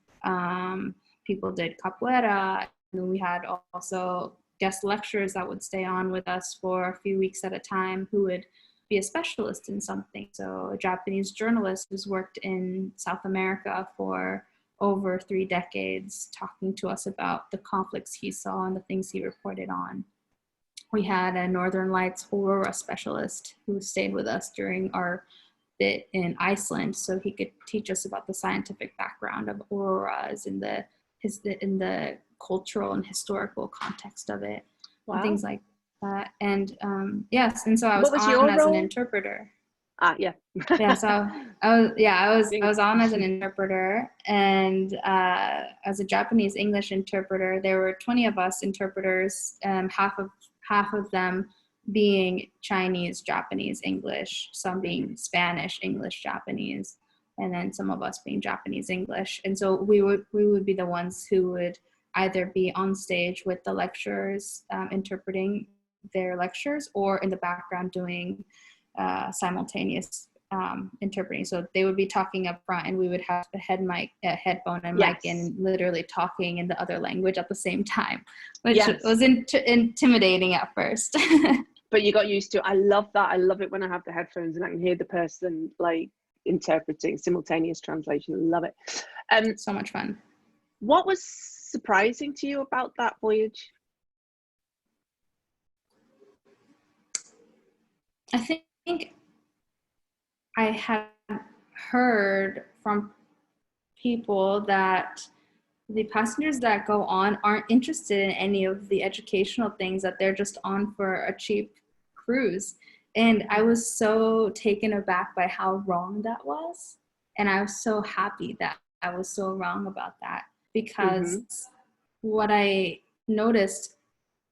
People did capoeira. And we had also guest lecturers that would stay on with us for a few weeks at a time, who would be a specialist in something. So a Japanese journalist who's worked in South America for over 3 decades, talking to us about the conflicts he saw and the things he reported on. We had a Northern Lights Aurora specialist who stayed with us during our bit in Iceland, so he could teach us about the scientific background of auroras in the cultural and historical context of it. Wow. And things like that. And yes, and so I was on as an interpreter. Yeah. Yeah, so I was on as an interpreter, and as a Japanese English interpreter. There were 20 of us interpreters, half of them being Chinese, Japanese, English, some being Spanish, English, Japanese, and then some of us being Japanese English. And so we would be the ones who would either be on stage with the lecturers interpreting their lectures, or in the background doing simultaneous interpreting. So they would be talking up front and we would have a headphone and Yes. mic and literally talking in the other language at the same time, which Yes. was intimidating at first. But you got used to it. I love that. I love it when I have the headphones and I can hear the person like interpreting, simultaneous translation. I love it. So much fun. What was surprising to you about that voyage? I think I had heard from people that the passengers that go on aren't interested in any of the educational things, that they're just on for a cheap cruise. And I was so taken aback by how wrong that was. And I was so happy that I was so wrong about that, because what I noticed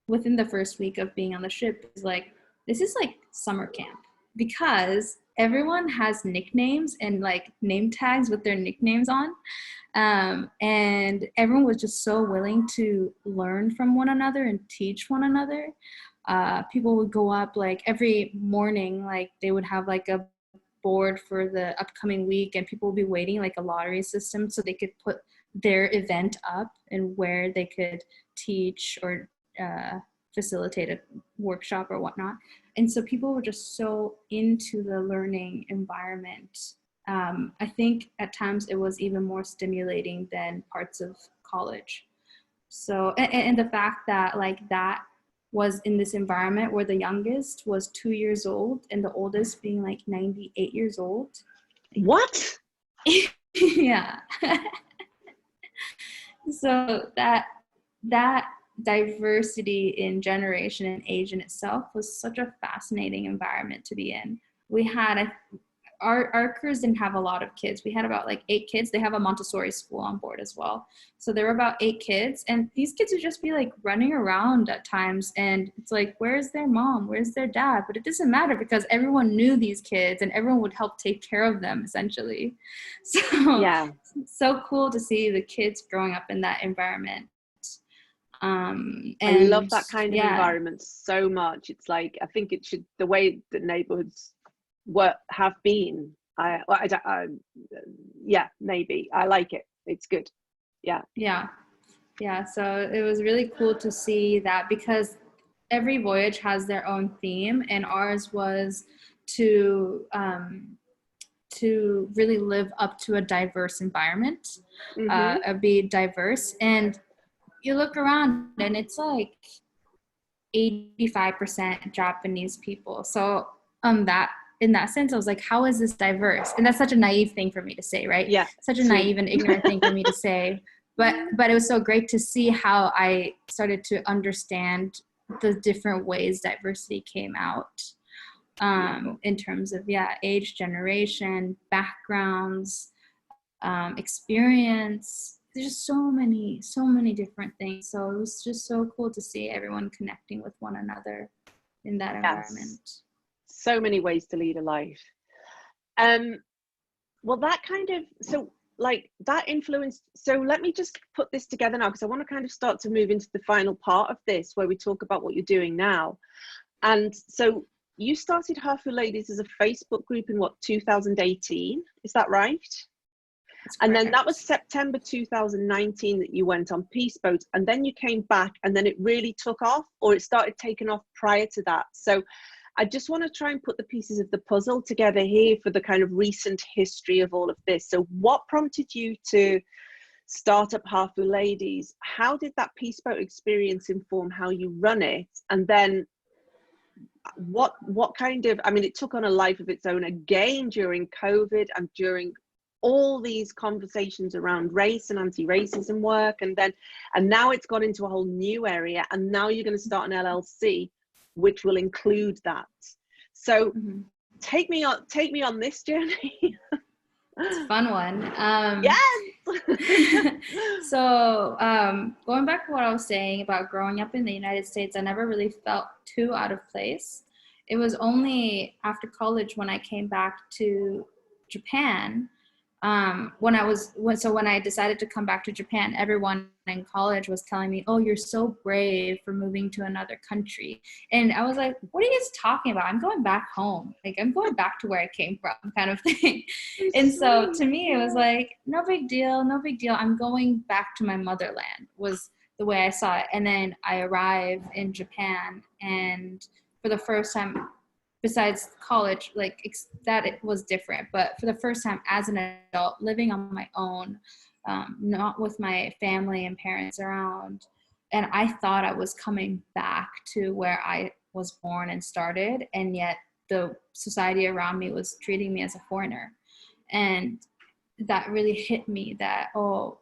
within the first week of being on the ship is like, this is like summer camp, because everyone has nicknames and like name tags with their nicknames on. And everyone was just so willing to learn from one another and teach one another. People would go up like every morning, like they would have like a board for the upcoming week, and people would be waiting like a lottery system so they could put their event up and where they could teach or facilitate a workshop or whatnot. And so people were just so into the learning environment. I think at times it was even more stimulating than parts of college. So, and the fact that like that was in this environment where the youngest was 2 years old and the oldest being like 98 years old. What? Yeah. So that diversity in generation and age in itself was such a fascinating environment to be in. We had our cruise didn't have a lot of kids. We had about like 8 kids. They have a Montessori school on board as well. So there were about 8 kids, and these kids would just be like running around at times. And it's like, where's their mom? Where's their dad? But it doesn't matter because everyone knew these kids and everyone would help take care of them essentially. So Yeah, it's so cool to see the kids growing up in that environment. And I love that kind of environment so much. It's like, I think it should, the way that neighborhoods have been. Yeah, maybe I like it. It's good. Yeah. So it was really cool to see that, because every voyage has their own theme, and ours was to really live up to a diverse environment, be diverse. And you look around and it's like 85% Japanese people. So in that sense, I was like, how is this diverse? And that's such a naive thing for me to say, right? Yeah. Such a naive and ignorant thing for me to say. But it was so great to see how I started to understand the different ways diversity came out, in terms of, age, generation, backgrounds, experience. There's just so many different things. So it was just so cool to see everyone connecting with one another in that environment. So many ways to lead a life. Well, that kind of, so like that influenced, so let me just put this together now, because I want to kind of start to move into the final part of this where we talk about what you're doing now. And so you started Hafu Ladies as a Facebook group in 2018, is that right? And then that was September 2019 that you went on Peace Boat, and then you came back and then it really took off, or it started taking off prior to that. So I just want to try and put the pieces of the puzzle together here for the kind of recent history of all of this. So what prompted you to start up Hafu Ladies? How did that Peace Boat experience inform how you run it? And then what kind of, I mean, it took on a life of its own again during COVID and during all these conversations around race and anti-racism work, and now it's gone into a whole new area, and now you're going to start an LLC which will include that. So take me on this journey. It's a fun one. Yes. So going back to what I was saying about growing up in the United States, I never really felt too out of place. It was only after college when I came back to Japan when I decided to come back to Japan, everyone in college was telling me, "Oh, you're so brave for moving to another country." And I was like, "What are you guys talking about? I'm going back home. Like, I'm going back to where I came from," kind of thing. And so to me, it was like, no big deal, no big deal. I'm going back to my motherland was the way I saw it. And then I arrived in Japan, and for the first time, besides college, like that it was different, but for the first time as an adult living on my own, not with my family and parents around, and I thought I was coming back to where I was born and started, and yet the society around me was treating me as a foreigner. And that really hit me that, oh,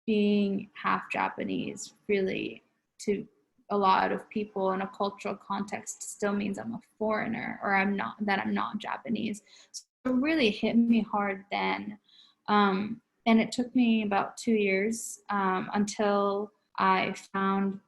being half Japanese really, to a lot of people in a cultural context, still means I'm a foreigner, or I'm not Japanese. So it really hit me hard then. And it took me about 2 years until I found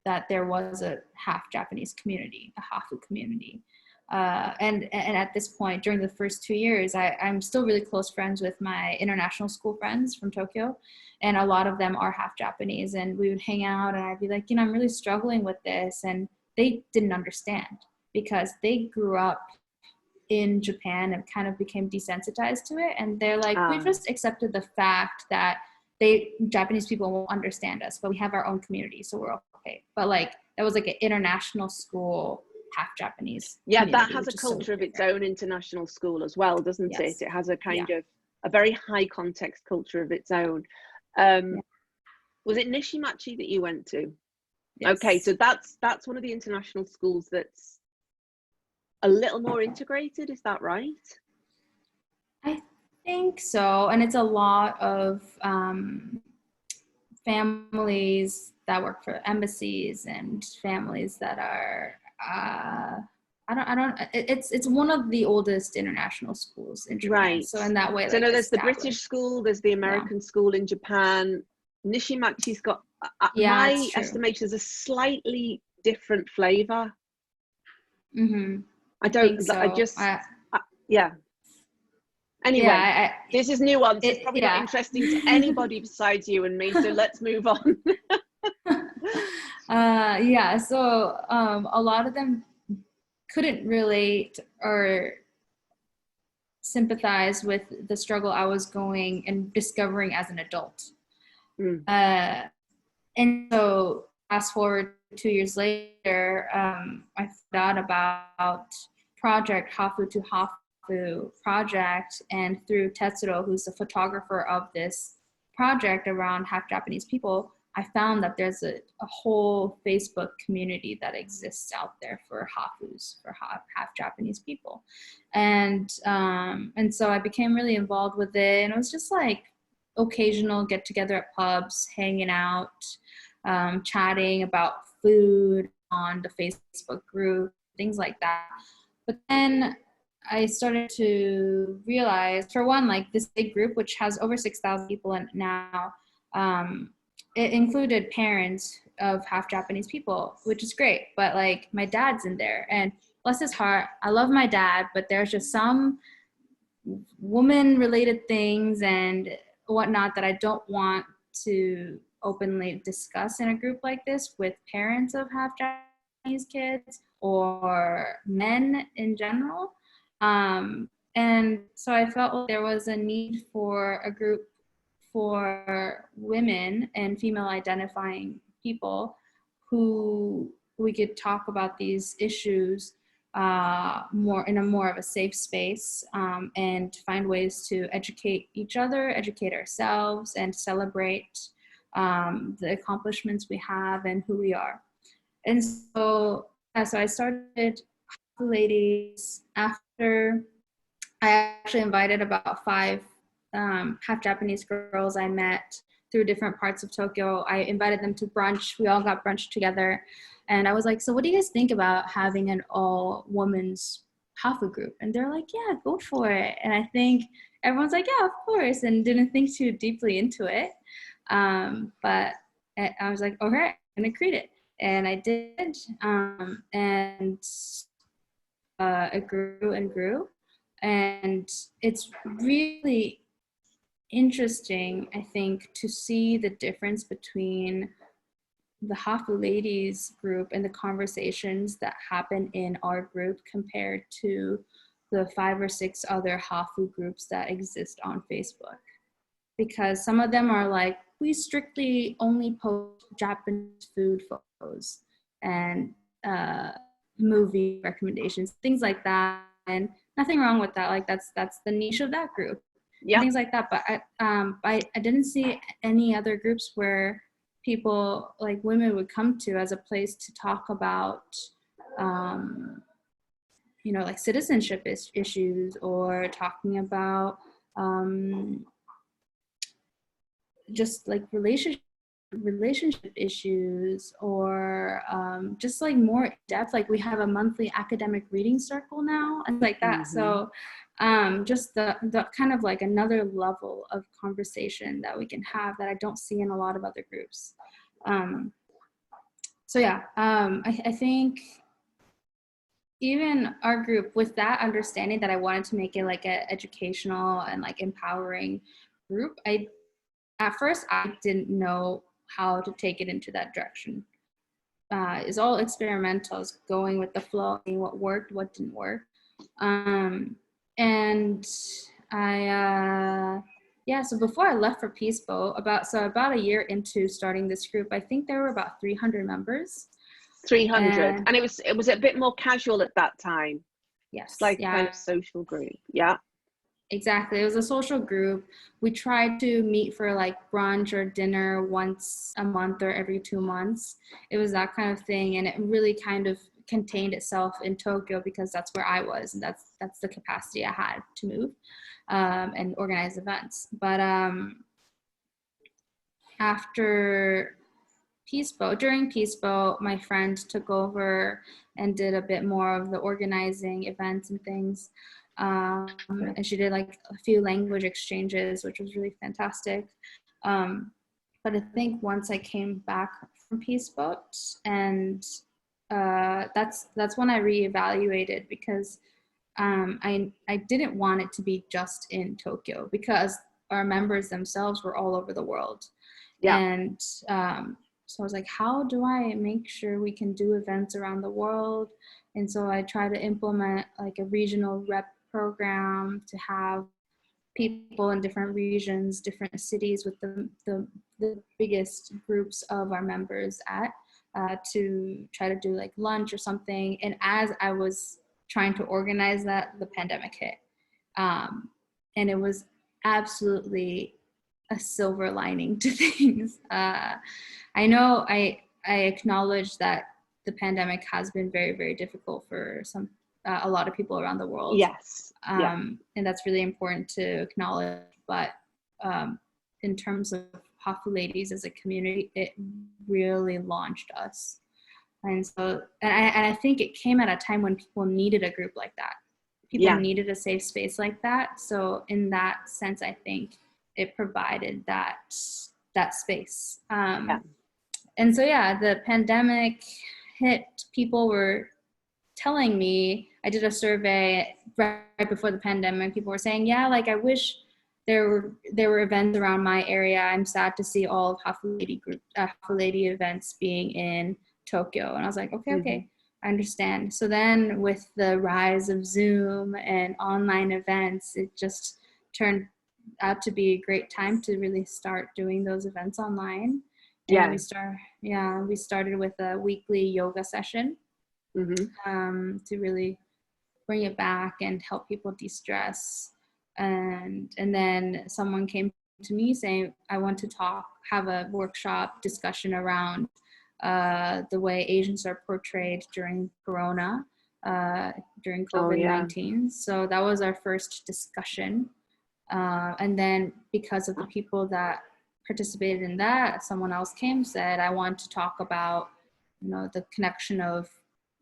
that there was a half Japanese community, a Hafu community. And at this point, during the first 2 years, I'm still really close friends with my international school friends from Tokyo. And a lot of them are half Japanese. And we would hang out, and I'd be like, I'm really struggling with this. And they didn't understand because they grew up in Japan and kind of became desensitized to it. And they're like, we just accepted the fact that Japanese people won't understand us, but we have our own community, so we're okay. But like, that was like an international school, half Japanese. Yeah, that has a culture of its own, international school as well, doesn't it? It has a kind of a very high context culture of its own. Was it Nishimachi that you went to? Yes. Okay, so that's one of the international schools that's a little more integrated, is that right? I think so, and it's a lot of families that work for embassies and families that are it's one of the oldest international schools in Japan. Right. So in that way, so no, there's the British school, there's the American school in Japan. Nishimachi's got, my estimation, is a slightly different flavor. Mm-hmm. Yeah. Anyway, this is nuanced. It's probably not interesting to anybody besides you and me, so let's move on. So a lot of them couldn't relate or sympathize with the struggle I was going and discovering as an adult. And so fast forward 2 years later, I found out about project Hafu to Hafu project, and through Tetsuro, who's the photographer of this project around half Japanese people, I found that there's a whole Facebook community that exists out there for Hafus, for half Japanese people. And so I became really involved with it, and it was just like occasional get together at pubs, hanging out, chatting about food on the Facebook group, things like that. But then I started to realize, for one, like this big group, which has over 6,000 people in now, it included parents of half Japanese people, which is great. But like, my dad's in there, and bless his heart, I love my dad, but there's just some woman-related things and whatnot that I don't want to openly discuss in a group like this with parents of half Japanese kids or men in general. And so I felt like there was a need for a group for women and female identifying people who we could talk about these issues more in a more of a safe space, and find ways to educate each other, educate ourselves, and celebrate the accomplishments we have and who we are. And so I started the ladies after I actually invited about 5 half Japanese girls I met through different parts of Tokyo. I invited them to brunch. We all got brunch together. And I was like, so what do you guys think about having an all women's Hafu group? And they're like, yeah, go for it. And I think everyone's like, yeah, of course, and didn't think too deeply into it. But I was like, okay, I'm gonna create it. And I did. And it grew and grew. And it's really interesting, I think, to see the difference between the Hafu ladies group and the conversations that happen in our group compared to the 5 or 6 other Hafu groups that exist on Facebook. Because some of them are like, we strictly only post Japanese food photos and movie recommendations, things like that. And nothing wrong with that. Like that's the niche of that group. Yeah. Things like that. But I didn't see any other groups where people, like women, would come to as a place to talk about you know, like citizenship issues, or talking about just like relationship issues, or just like more in depth. Like we have a monthly academic reading circle now and like that. So just the kind of like another level of conversation that we can have that I don't see in a lot of other groups. So yeah, I think even our group, with that understanding that I wanted to make it like an educational and like empowering group, at first I didn't know how to take it into that direction. It's all experimental, it's going with the flow, what worked, what didn't work. And I, yeah, so before I left for Peaceboat, about a year into starting this group, I think there were about 300 members. 300, and it was a bit more casual at that time. Yes, like kind of social group. Yeah, exactly. It was a social group. We tried to meet for like brunch or dinner once a month or every 2 months. It was that kind of thing, and it really kind of contained itself in Tokyo because that's where I was, and that's the capacity I had to move and organize events. But after during Peaceboat, my friend took over and did a bit more of the organizing events and things. And she did like a few language exchanges, which was really fantastic. But I think once I came back from Peaceboat, and that's when I reevaluated, because I didn't want it to be just in Tokyo, because our members themselves were all over the world. Yeah. And so I was like, how do I make sure we can do events around the world? And so I try to implement like a regional rep program to have people in different regions, different cities with the biggest groups of our members at, to try to do like lunch or something. And as I was trying to organize that, the pandemic hit. And it was absolutely a silver lining to things. I know I acknowledge that the pandemic has been very, very difficult for a lot of people around the world. Yes. And that's really important to acknowledge. But in terms of Hafu Ladies as a community, it really launched us. And so, and I think it came at a time when people needed a group like that. People needed a safe space like that. So in that sense, I think it provided that space. And so, yeah, the pandemic hit. People were telling me, I did a survey right before the pandemic. People were saying, yeah, like I wish there were events around my area. I'm sad to see all of Hafu Lady events being in Tokyo. And I was like, okay, I understand. So then with the rise of Zoom and online events, it just turned out to be a great time to really start doing those events online. And we started with a weekly yoga session to really bring it back and help people de-stress. And then someone came to me saying, I want to have a workshop discussion around the way Asians are portrayed during Corona, during COVID-19. So that was our first discussion. And then because of the people that participated in that, someone else said, I want to talk about, the connection of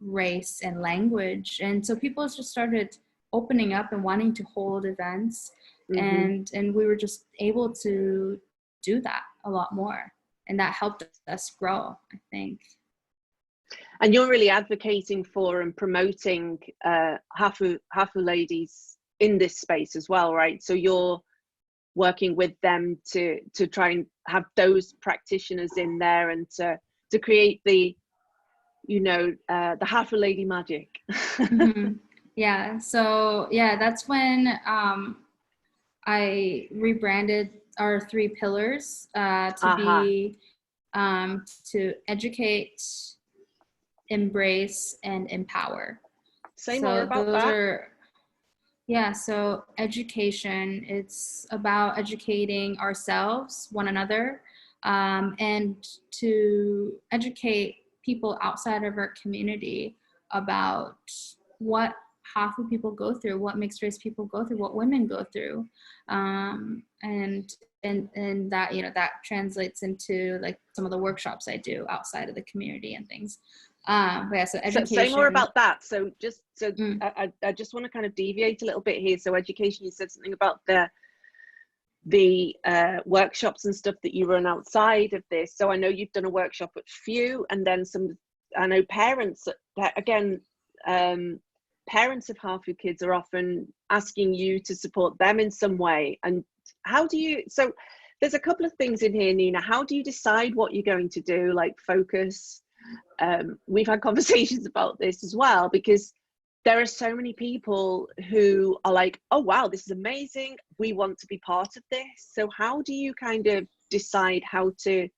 race and language. And so people just started opening up and wanting to hold events. And we were just able to do that a lot more. And that helped us grow, I think. And you're really advocating for and promoting Hafu Ladies in this space as well, right? So you're working with them to try and have those practitioners in there and to create the, you know, the Hafu lady magic. Mm-hmm. Yeah. So yeah, that's when I rebranded our 3 pillars to be to educate, embrace, and empower. Say more about that. Yeah, so education, it's about educating ourselves, one another, and to educate people outside of our community about what Hafu people go through, what mixed race people go through, what women go through, and that, you know, that translates into like some of the workshops I do outside of the community and things. Yeah, so education. So say more about that. So just I just want to kind of deviate a little bit here. So education, you said something about the workshops and stuff that you run outside of this. So I know you've done a workshop at Few, and then some. I know parents, again, parents of Hafu kids are often asking you to support them in some way. And how do you? So there's a couple of things in here, Nina. How do you decide what you're going to do? Like focus. We've had conversations about this as well, because there are so many people who are like, oh wow, this is amazing, we want to be part of this. So how do you kind of decide how to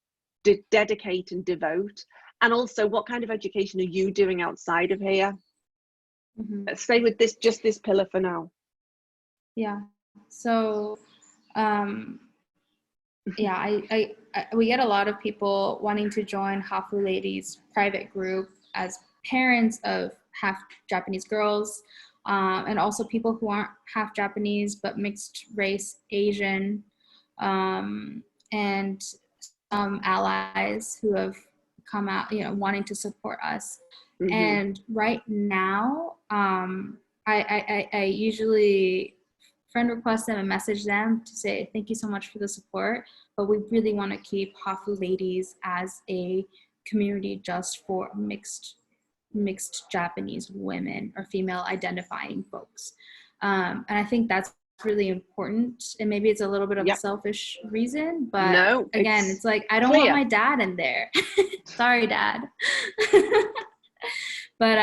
dedicate and devote, and also what kind of education are you doing outside of here? Let's stay with this, just this pillar for now. Yeah, so yeah, we get a lot of people wanting to join Hafu Ladies private group as parents of half Japanese girls, and also people who aren't half Japanese but mixed race Asian, and some allies who have come out, you know, wanting to support us. And right now, I usually friend request them and message them to say thank you so much for the support, but we really want to keep Hafu Ladies as a community just for mixed Japanese women or female identifying folks, and I think that's really important. And maybe it's a little bit of a selfish reason, but no, again, it's like I don't want my dad in there. Sorry, Dad. But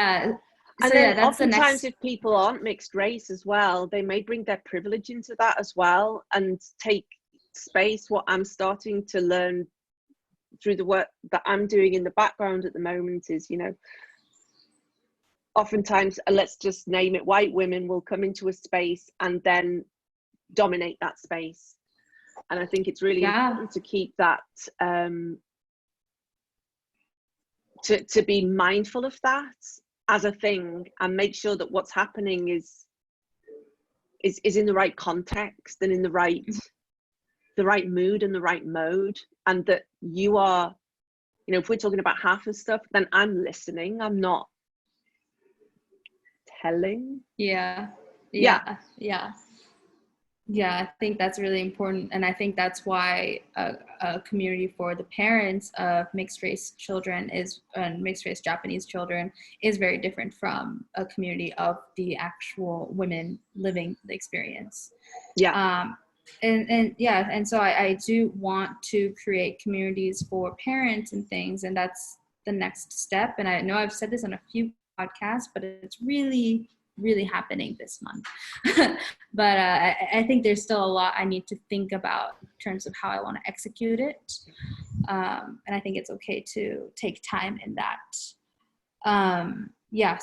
and so then yeah, oftentimes if people aren't mixed race as well, they may bring their privilege into that as well and take space. What I'm starting to learn through the work that I'm doing in the background at the moment is, you know, oftentimes, let's just name it, white women will come into a space and then dominate that space. And I think it's really important to keep that, to be mindful of that as a thing, and make sure that what's happening is in the right context and in the right mood and the right mode, and that you are, you know, if we're talking about half of stuff, then I'm listening, I'm not telling. Yeah, I think that's really important. And I think that's why a community for the parents of mixed race children and mixed race Japanese children is very different from a community of the actual women living the experience. And so I do want to create communities for parents and things, and that's the next step. And I know I've said this on a few podcasts, but it's really happening this month. But I think there's still a lot I need to think about in terms of how I want to execute it. And I think it's okay to take time in that.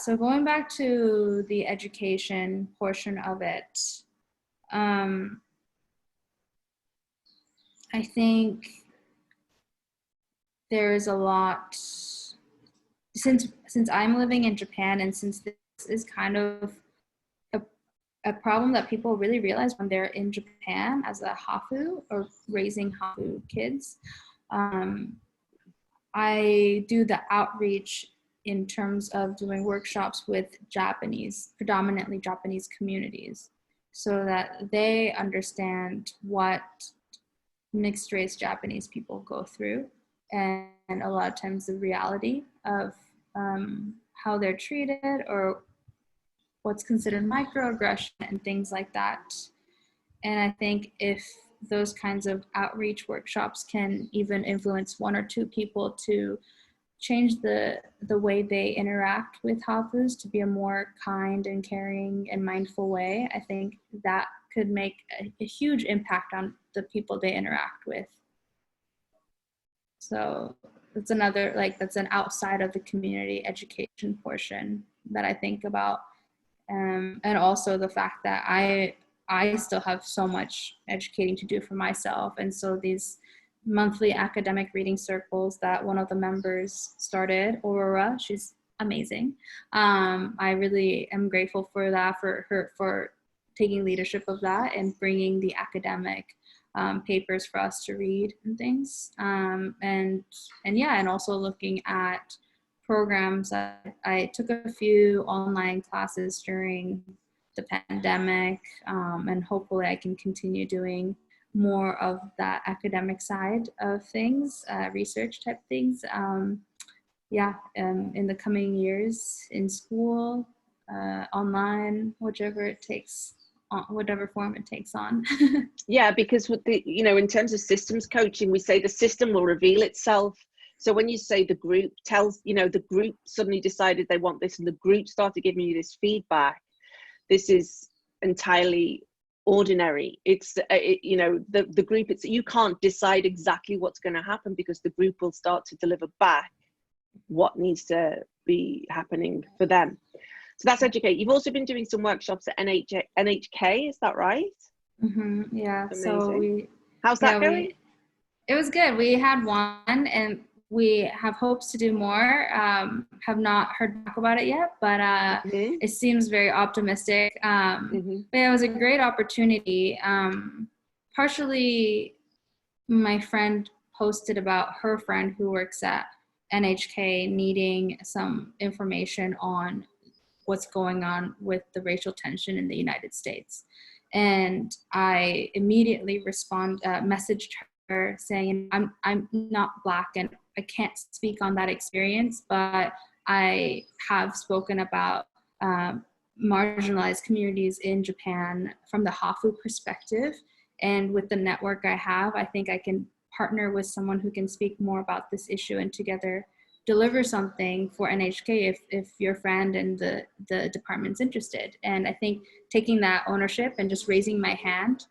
So going back to the education portion of it, I think there's a lot, since I'm living in Japan, and since this is kind of a problem that people really realize when they're in Japan as a Hafu or raising Hafu kids. I do the outreach in terms of doing workshops with predominantly Japanese communities, so that they understand what mixed race Japanese people go through, and a lot of times the reality of how they're treated or what's considered microaggression and things like that. And I think if those kinds of outreach workshops can even influence one or two people to change the way they interact with Hafus to be a more kind and caring and mindful way, I think that could make a huge impact on the people they interact with. So that's another, like, that's an outside of the community education portion that I think about. And also the fact that I still have so much educating to do for myself. And so these monthly academic reading circles that one of the members started, Aurora, she's amazing. I really am grateful for that, for her, for taking leadership of that and bringing the academic papers for us to read and things. And also looking at programs. I took a few online classes during the pandemic, and hopefully I can continue doing more of that academic side of things, research type things. In the coming years, in school, online, whichever it takes, whatever form it takes on. Yeah, because with the, in terms of systems coaching, we say the system will reveal itself. So when you say the group tells, the group suddenly decided they want this and the group started giving you this feedback, this is entirely ordinary. It's the group, it's, you can't decide exactly what's going to happen because the group will start to deliver back what needs to be happening for them. So that's educate. You've also been doing some workshops at NHK, is that right? Mm-hmm, yeah. Amazing. So how's that going? It was good. We had one and we have hopes to do more. Have not heard back about it yet, but it seems very optimistic. But it was a great opportunity. Partially, my friend posted about her friend who works at NHK needing some information on what's going on with the racial tension in the United States. And I immediately messaged her saying, I'm not Black and I can't speak on that experience, but I have spoken about marginalized communities in Japan from the Hafu perspective. And with the network I have, I think I can partner with someone who can speak more about this issue and together deliver something for NHK if your friend and the department's interested. And I think taking that ownership and just raising my hand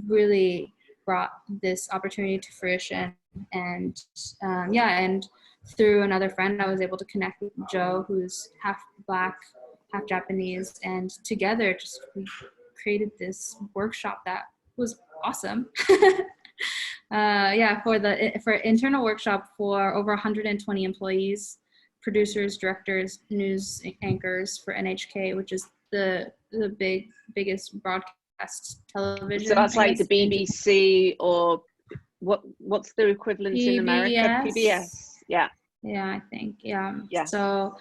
really brought this opportunity to fruition. And and through another friend, I was able to connect with Joe, who's half Black, half Japanese, and together just we created this workshop that was awesome. For internal workshop for over 120 employees, producers, directors, news anchors for NHK, which is the biggest broadcast television. So that's like the BBC or what's the equivalent PBS. In America? PBS. Yeah. Yeah, I think. Yeah. So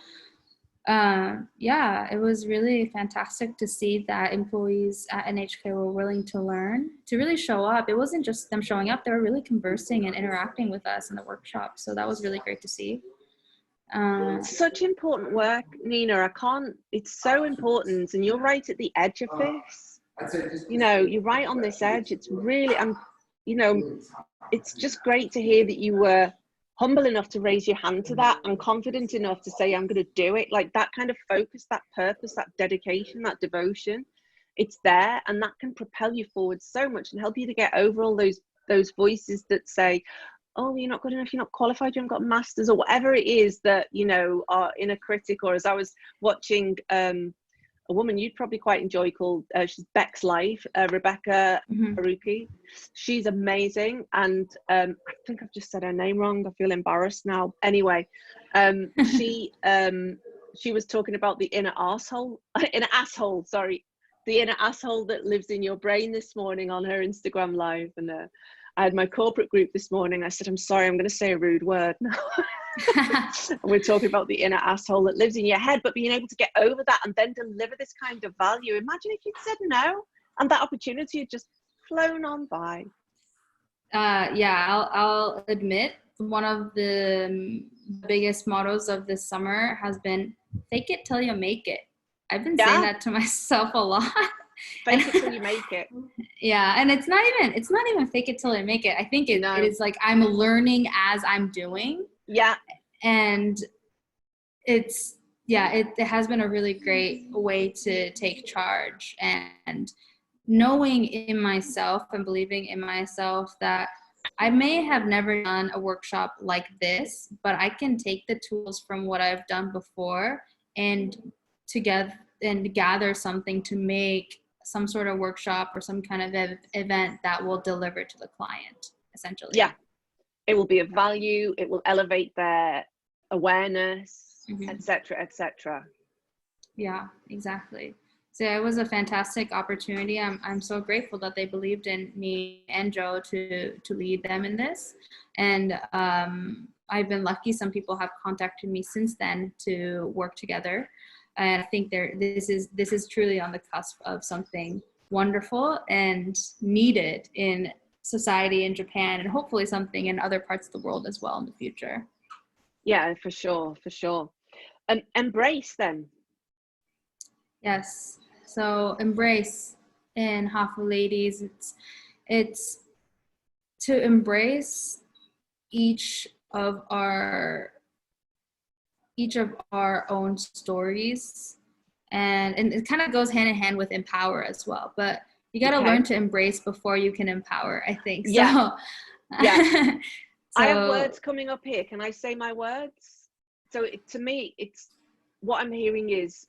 it was really fantastic to see that employees at NHK were willing to learn, to really show up. It wasn't just them showing up, they were really conversing and interacting with us in the workshop. So that was really great to see. Such important work, Nina. It's so important. And you're right at the edge of this. You're right on this edge. It's really, it's just great to hear that you were humble enough to raise your hand to that and confident enough to say, I'm going to do it. Like that kind of focus, that purpose, that dedication, that devotion, it's there, and that can propel you forward so much and help you to get over all those voices that say, oh, you're not good enough, you're not qualified, you haven't got a master's, or whatever it is that, are inner critic. Or as I was watching a woman you'd probably quite enjoy called, she's Beck's Life, Rebecca Haruki. She's amazing. And I think I've just said her name wrong. I feel embarrassed now. Anyway, she was talking about the inner asshole that lives in your brain this morning on her Instagram live. And I had my corporate group this morning. I said, I'm sorry, I'm going to say a rude word now. And we're talking about the inner asshole that lives in your head, but being able to get over that and then deliver this kind of value. Imagine if you'd said no and that opportunity had just flown on by. I'll admit one of the biggest mottos of this summer has been fake it till you make it. I've been saying that to myself a lot. Fake it till you make it. Yeah, and it's not even fake it till you make it. I think it is like I'm learning as I'm doing. Yeah. And it has been a really great way to take charge, and knowing in myself and believing in myself that I may have never done a workshop like this, but I can take the tools from what I've done before and gather something to make some sort of workshop or some kind of event that will deliver to the client, essentially. Yeah, it will be of value. It will elevate their awareness, etc., etc. Yeah, exactly. So it was a fantastic opportunity. I'm so grateful that they believed in me and Joe to lead them in this. And I've been lucky. Some people have contacted me since then to work together. And I think this is truly on the cusp of something wonderful and needed in society in Japan, and hopefully something in other parts of the world as well in the future. Yeah, for sure. Embrace them. Yes. So embrace in Hafu ladies, it's to embrace each of our own stories, and it kind of goes hand in hand with empower as well. But you got to learn to embrace before you can empower, I think. Yeah. So, yeah. So, I have words coming up here. Can I say my words? So to me, it's what I'm hearing is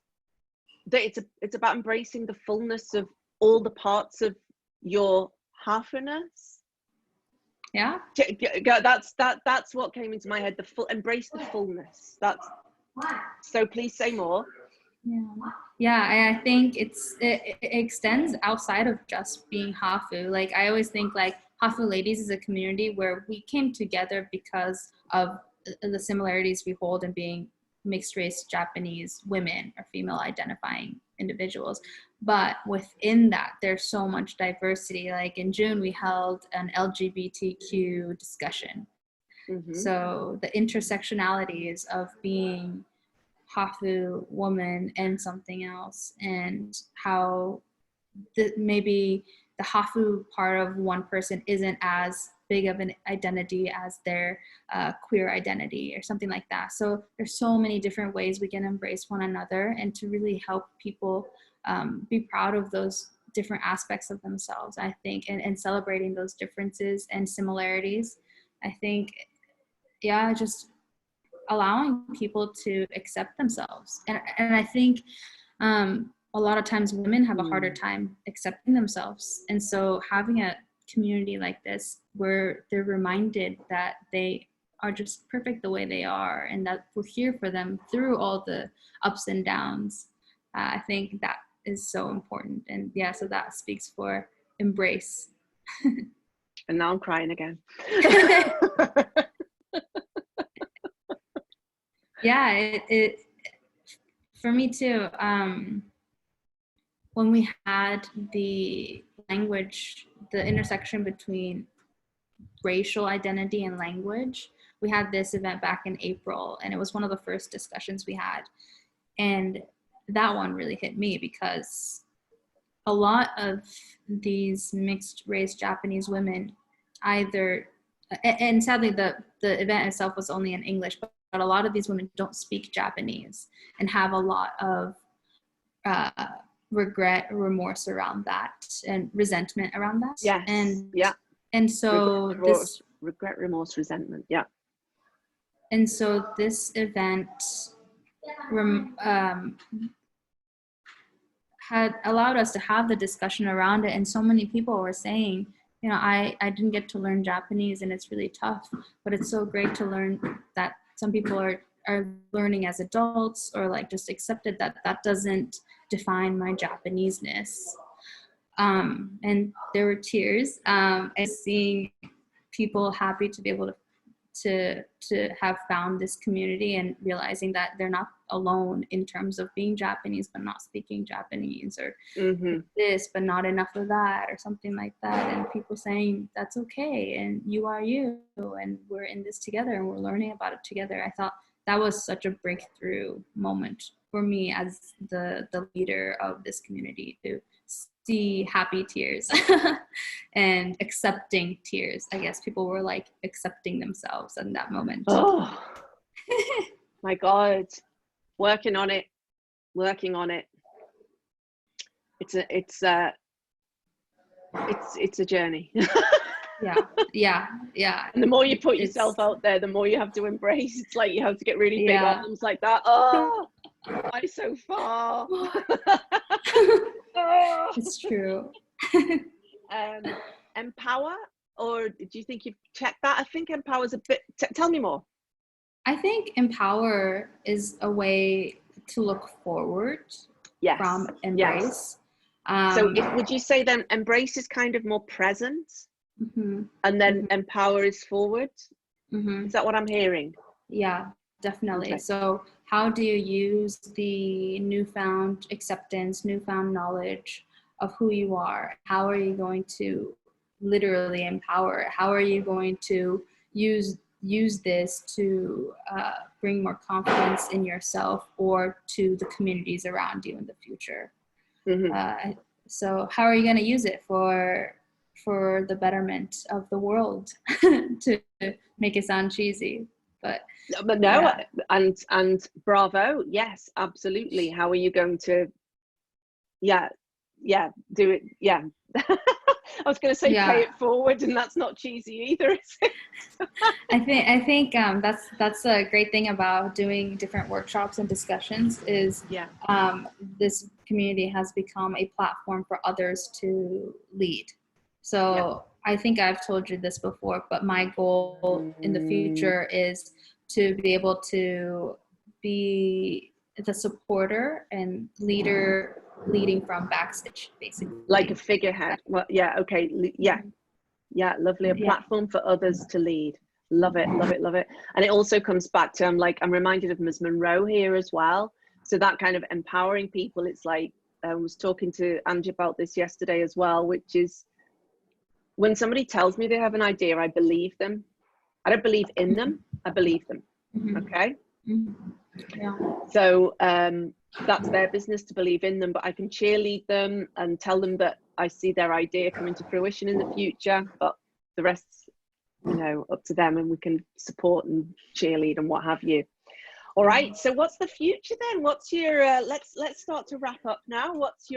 that it's about embracing the fullness of all the parts of your Hafu-ness. Yeah. That's what came into my head. Embrace the fullness. So please say more. Yeah, I think it extends outside of just being Hafu. Like I always think like Hafu Ladies is a community where we came together because of the similarities we hold in being mixed race Japanese women or female identifying individuals. But within that, there's so much diversity. Like in June, we held an LGBTQ discussion. So the intersectionalities of being Hafu woman and something else, and how maybe the Hafu part of one person isn't as big of an identity as their queer identity or something like that. So there's so many different ways we can embrace one another and to really help people be proud of those different aspects of themselves, I think, and celebrating those differences and similarities. I think, yeah, just allowing people to accept themselves. And I think a lot of times women have a harder time accepting themselves. And so having a community like this where they're reminded that they are just perfect the way they are and that we're here for them through all the ups and downs, I think that is so important. And yeah, so that speaks for embrace. And now I'm crying again. Yeah, it for me too. When we had the language, the intersection between racial identity and language, we had this event back in April, and it was one of the first discussions we had. And that one really hit me because a lot of these mixed race Japanese women either, and sadly the event itself was only in English, but a lot of these women don't speak Japanese and have a lot of regret, remorse around that, and resentment around that. Yes. And so regret, remorse, resentment. Yeah. And so this event had allowed us to have the discussion around it, and so many people were saying, you know, I didn't get to learn Japanese and it's really tough, but it's so great to learn that some people are learning as adults, or like just accepted that that doesn't define my Japanese-ness. And there were tears, and seeing people happy to be able to have found this community and realizing that they're not alone in terms of being Japanese but not speaking Japanese, or this but not enough of that, or something like that, and people saying that's okay and you are you and we're in this together and we're learning about it together. I thought that was such a breakthrough moment for me as the leader of this community, to see happy tears and accepting tears. I guess people were like accepting themselves in that moment. Oh my God. Working on it. It's a journey. Yeah. And the more you put yourself out there, the more you have to embrace. It's like you have to get really big arms like that. Oh, why so far? Oh. It's true. Empower, or do you think you've checked that? I think empower's a bit. Tell me more. I think empower is a way to look forward from embrace. So would you say then embrace is kind of more present, and then empower is forward? Is that what I'm hearing? Yeah, definitely. Okay. So how do you use the newfound acceptance, newfound knowledge of who you are? How are you going to literally empower? How are you going to use this to bring more confidence in yourself or to the communities around you in the future? So how are you going to use it for the betterment of the world? To make it sound cheesy, but no, and bravo, yes, absolutely. How are you going to do it? I was going to say pay it forward, and that's not cheesy either, is it? I think that's a great thing about doing different workshops and discussions is this community has become a platform for others to lead. So I think I've told you this before, but my goal in the future is to be able to be the supporter and leader leading from backstage, basically. Like a figurehead. Well, okay. Lovely. A platform for others to lead. Love it. And it also comes back to, I'm reminded of Ms. Monroe here as well. So that kind of empowering people, it's like, I was talking to Angie about this yesterday as well, which is when somebody tells me they have an idea, I believe them. I don't believe in them, I believe them. Okay? So that's their business to believe in them, but I can cheerlead them and tell them that I see their idea coming to fruition in the future, but the rest's, up to them, and we can support and cheerlead and what have you. All right, so what's the future then? What's your let's start to wrap up now. What's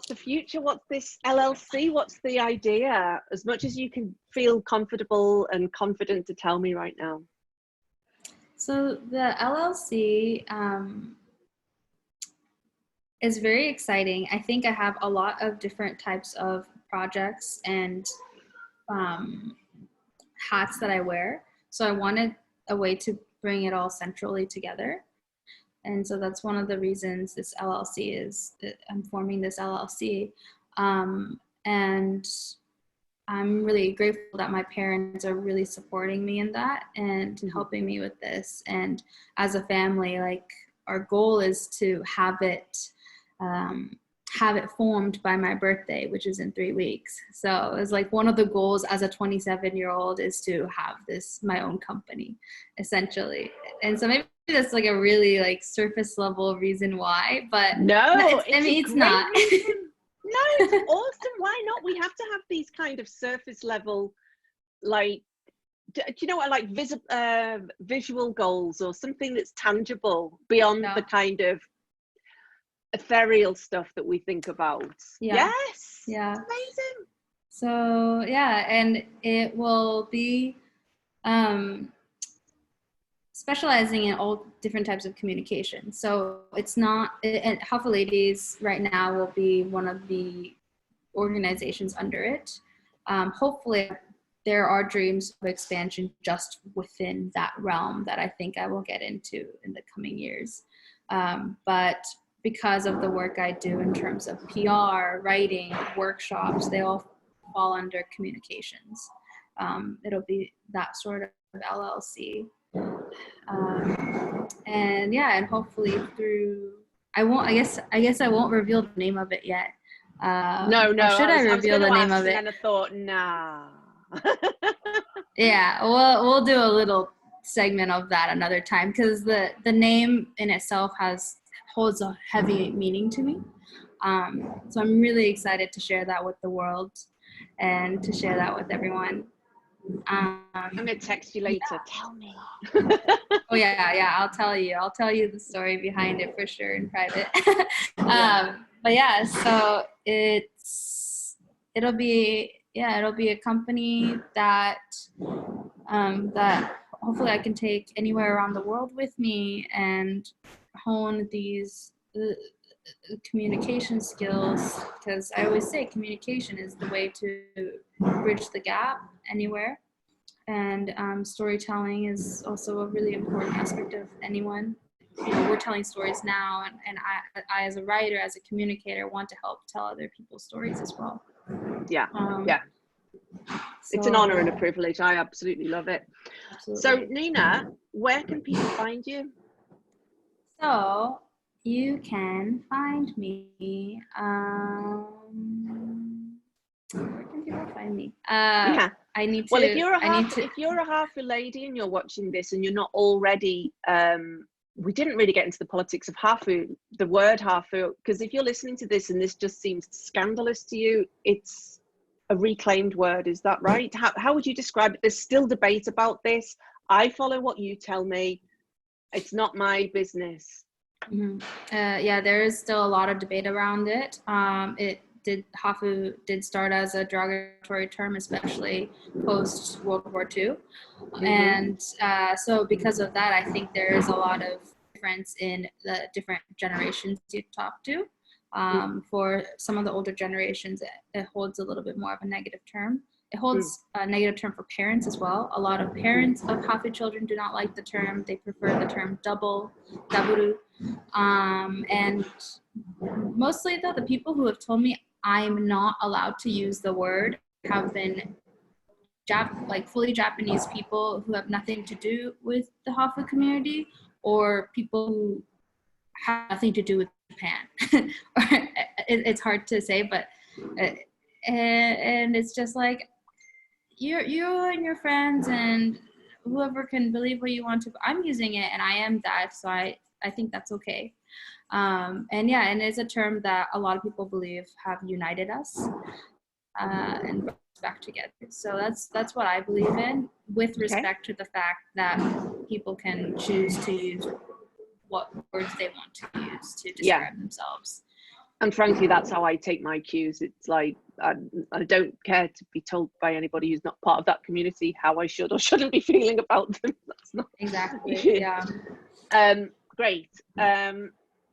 the future? What's this LLC? What's the idea? As much as you can feel comfortable and confident to tell me right now. So the LLC is very exciting. I think I have a lot of different types of projects and hats that I wear. So I wanted a way to bring it all centrally together. And so that's one of the reasons this LLC is that I'm forming this LLC. And I'm really grateful that my parents are really supporting me in that and helping me with this. And as a family, like, our goal is to have it formed by my birthday, which is in 3 weeks. So it's like one of the goals as a 27-year-old is to have this, my own company, essentially. And so maybe that's like a really like surface level reason why, but no, it's not. No, it's awesome. Why not? We have to have these kind of surface level, like, do you know what, like visual goals or something that's tangible beyond the kind of ethereal stuff that we think about. Yes. Yeah. Amazing. So and it will be specializing in all different types of communication. So it's not, and Hafu Ladies right now will be one of the organizations under it. Hopefully there are dreams of expansion just within that realm that I think I will get into in the coming years. But because of the work I do in terms of PR, writing, workshops, they all fall under communications. It'll be that sort of LLC. And hopefully I guess I won't reveal the name of it yet. No. Should I reveal the name of it? And I thought, nah. Yeah, we'll do a little segment of that another time, because the name in itself holds a heavy meaning to me. So I'm really excited to share that with the world and to share that with everyone. I'm gonna text you later. Yeah. Tell me. Oh yeah, I'll tell you the story behind it for sure in private. But yeah, so it'll be a company that that hopefully I can take anywhere around the world with me and hone these communication skills, because I always say communication is the way to bridge the gap anywhere. And storytelling is also a really important aspect of anyone. We're telling stories now, and I as a writer, as a communicator, want to help tell other people's stories as well. Yeah. It's an honor and a privilege. I absolutely love it. Absolutely. So Nina, where can people find you? So you can find me. Where can people find me? I need to. Well, if you're a Hafu lady and you're watching this and you're not already, we didn't really get into the politics of Hafu, the word Hafu, because if you're listening to this and this just seems scandalous to you, it's a reclaimed word. Is that right? How would you describe it? There's still debate about this. I follow what you tell me. It's not my business. Mm-hmm. Yeah, there is still a lot of debate around it. Hafu did start as a derogatory term, especially post World War II. Mm-hmm. And so because of that, I think there is a lot of difference in the different generations you talk to. For some of the older generations, it holds a little bit more of a negative term. It holds a negative term for parents as well. A lot of parents of Hafu children do not like the term. They prefer the term daburu. And mostly though, the people who have told me I'm not allowed to use the word have been fully Japanese people who have nothing to do with the Hafu community, or people who have nothing to do with Japan. It's hard to say, but and it's just like you and your friends and whoever can believe what you want to. I'm using it, and I am that, so I think that's okay. And it's a term that a lot of people believe have united us and brought us back together. So that's what I believe in, with respect to the fact that people can choose to use what words they want to use to describe themselves. And frankly, that's how I take my cues. It's like I don't care to be told by anybody who's not part of that community how I should or shouldn't be feeling about them. That's not exactly. Yeah. Great.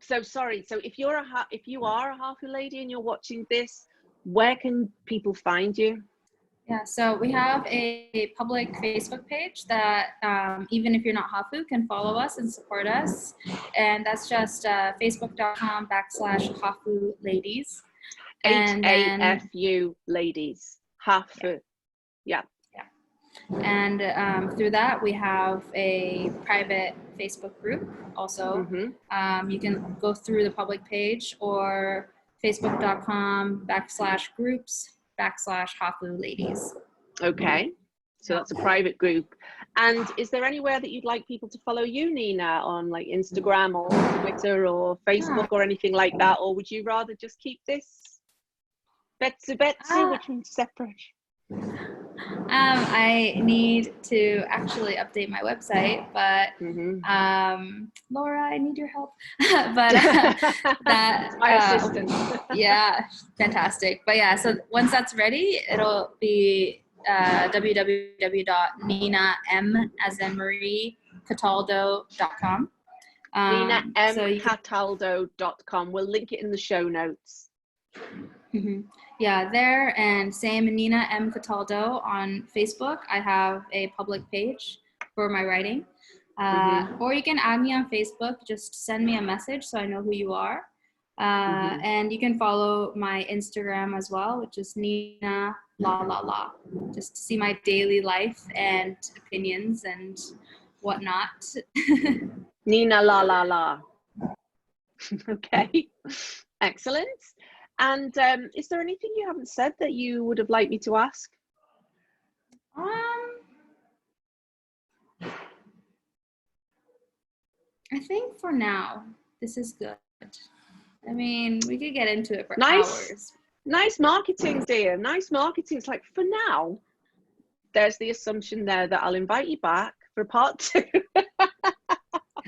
So sorry. So if you are a Hafu lady and you're watching this, where can people find you? Yeah, so we have a public Facebook page that even if you're not Hafu, can follow us and support us. And that's just facebook.com/Hafu ladies. HAFU ladies. Hafu. Yeah. And through that, we have a private Facebook group also. Mm-hmm. You can go through the public page or facebook.com/groups/Hafu ladies. Okay. So that's a private group. And is there anywhere that you'd like people to follow you, Nina, on like Instagram or Twitter or Facebook or anything like that? Or would you rather just keep this Betsy, which means separate? I need to actually update my website, but Laura, I need your help. But that my assistant. Yeah, fantastic. But yeah, so once that's ready, it'll be www.ninam as in Marie Cataldo.com. ninamcataldo.com. We'll link it in the show notes. Mm-hmm. Yeah, there, and same Nina M. Cataldo on Facebook. I have a public page for my writing. Or you can add me on Facebook. Just send me a message so I know who you are. And you can follow my Instagram as well, which is Nina La La La, just to see my daily life and opinions and whatnot. Nina La La La. Okay, excellent. And is there anything you haven't said that you would have liked me to ask? I think for now, this is good. I mean, we could get into it for Nice. hours. Nice marketing, dear. Nice marketing. It's like, for now, there's the assumption there that I'll invite you back for part 2.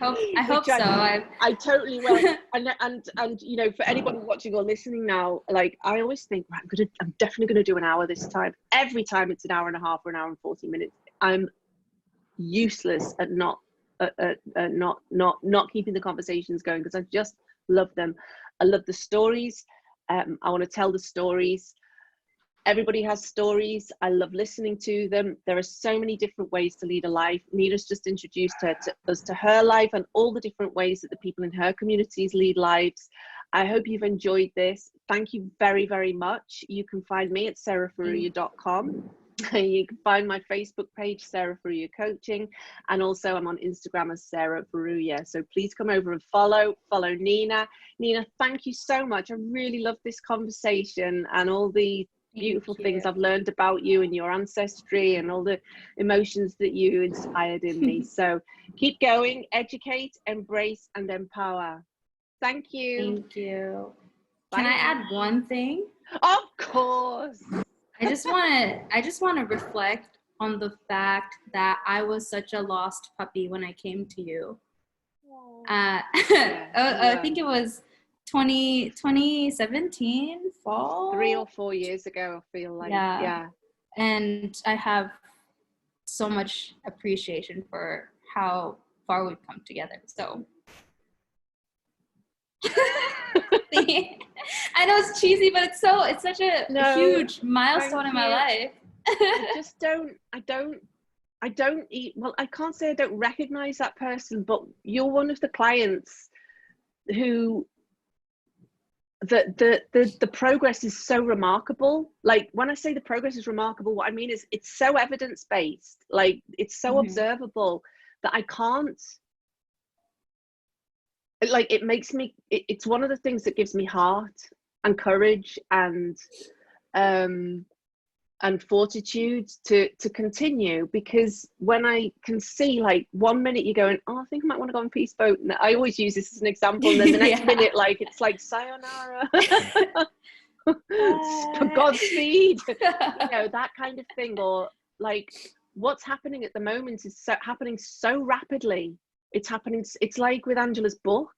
I hope so. I totally will. And you know, for anybody watching or listening now, like, I always think, right, I'm definitely gonna do an hour this time. Every time it's an hour and a half or an hour and 40 minutes. I'm useless at not keeping the conversations going, because I just love them. I love the stories. I want to tell the stories. Everybody has stories. I love listening to them. There are so many different ways to lead a life. Nina's just introduced us to her life and all the different ways that the people in her communities lead lives. I hope you've enjoyed this. Thank you very, very much. You can find me at sarahfaruya.com. You can find my Facebook page, Sarah Faruya Coaching, and also I'm on Instagram as Sarah Faruya. So please come over and follow Nina. Nina, thank you so much. I really love this conversation and all the beautiful things I've learned about you and your ancestry and all the emotions that you inspired in me. So keep going, educate, embrace, and empower. Thank you. Thank you. Bye. Can I add one thing? Of course. I just want to reflect on the fact that I was such a lost puppy when I came to you. I think it was 2017 fall. 3 or 4 years ago, I feel like. Yeah. And I have so much appreciation for how far we've come together. So I know it's cheesy, but it's such a huge milestone in my life. I can't say I don't recognize that person, but you're one of the clients who the progress is so remarkable. Like, when I say the progress is remarkable, what I mean is it's so evidence-based, like it's so observable that I can't, like, it makes me, it's one of the things that gives me heart and courage and fortitude to continue, because when I can see, like, 1 minute you're going, oh, I think I might want to go on Peace Boat, and I always use this as an example, and then the next minute, like, it's like sayonara, Godspeed, you know, that kind of thing. Or like, what's happening at the moment is happening so rapidly. It's happening. It's like with Angela's book.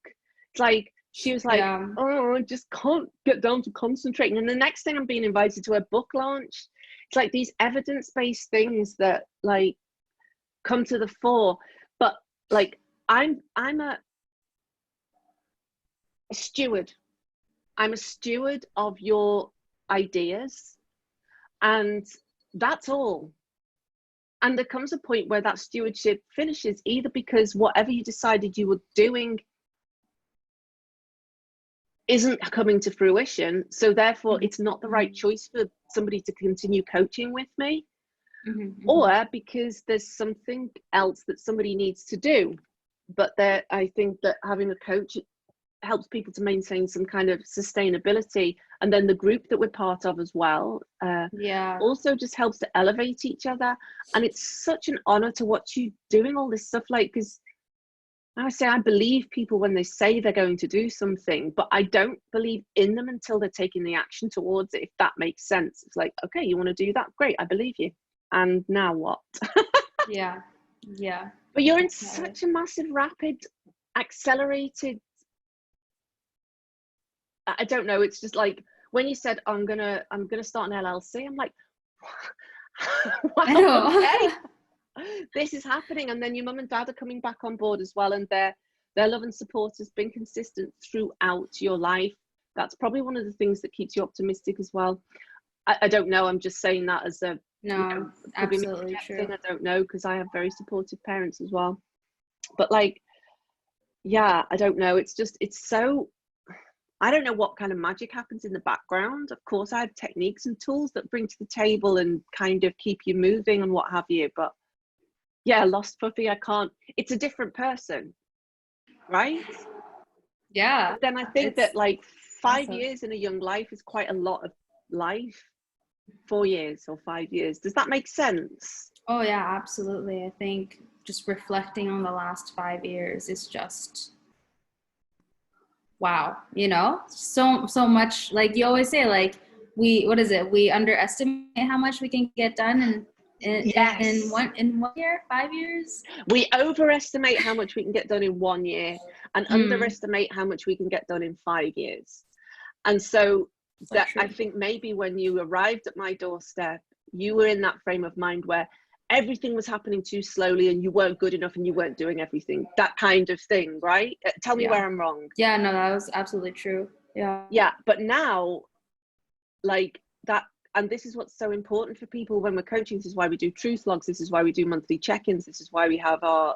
It's like she was like, oh, I just can't get down to concentrating. And the next thing, I'm being invited to a book launch. It's like these evidence-based things that, like, come to the fore. But like, I'm a steward. I'm a steward of your ideas, and that's all. And there comes a point where that stewardship finishes, either because whatever you decided you were doing isn't coming to fruition, so therefore it's not the right choice for somebody to continue coaching with me, or because there's something else that somebody needs to do. But I think that having a coach helps people to maintain some kind of sustainability, and then the group that we're part of as well also just helps to elevate each other. And it's such an honor to watch you doing all this stuff, like, because I say I believe people when they say they're going to do something, but I don't believe in them until they're taking the action towards it, if that makes sense. It's like, okay, you want to do that? Great, I believe you. And now what? Yeah. But you're in such a massive, rapid, accelerated, I don't know, it's just like, when you said, I'm gonna start an LLC, I'm like, wow, okay. This is happening. And then your mum and dad are coming back on board as well, and their love and support has been consistent throughout your life. That's probably one of the things that keeps you optimistic as well. I don't know, I'm just saying that as a absolutely true thing. I don't know, because I have very supportive parents as well. But like, yeah, I don't know, it's so, I don't know what kind of magic happens in the background. Of course, I have techniques and tools that bring to the table and kind of keep you moving and what have you. But yeah, lost puppy, I can't. It's a different person, right? Yeah. But then I think that, like, 5 years in a young life is quite a lot of life. 4 years or 5 years. Does that make sense? Oh yeah, absolutely. I think just reflecting on the last 5 years is just wow, you know, so much, like you always say, like we underestimate how much we can get done Yes. in 1 year, 5 years. We overestimate how much we can get done in 1 year and underestimate how much we can get done in 5 years. And so that I think maybe when you arrived at my doorstep, you were in that frame of mind where everything was happening too slowly and you weren't good enough and you weren't doing everything, that kind of thing, right? Tell me where I'm wrong. Yeah, no, that was absolutely true. Yeah, but now, like that, and this is what's so important for people when we're coaching. This is why we do truth logs. This is why we do monthly check-ins. This is why we have our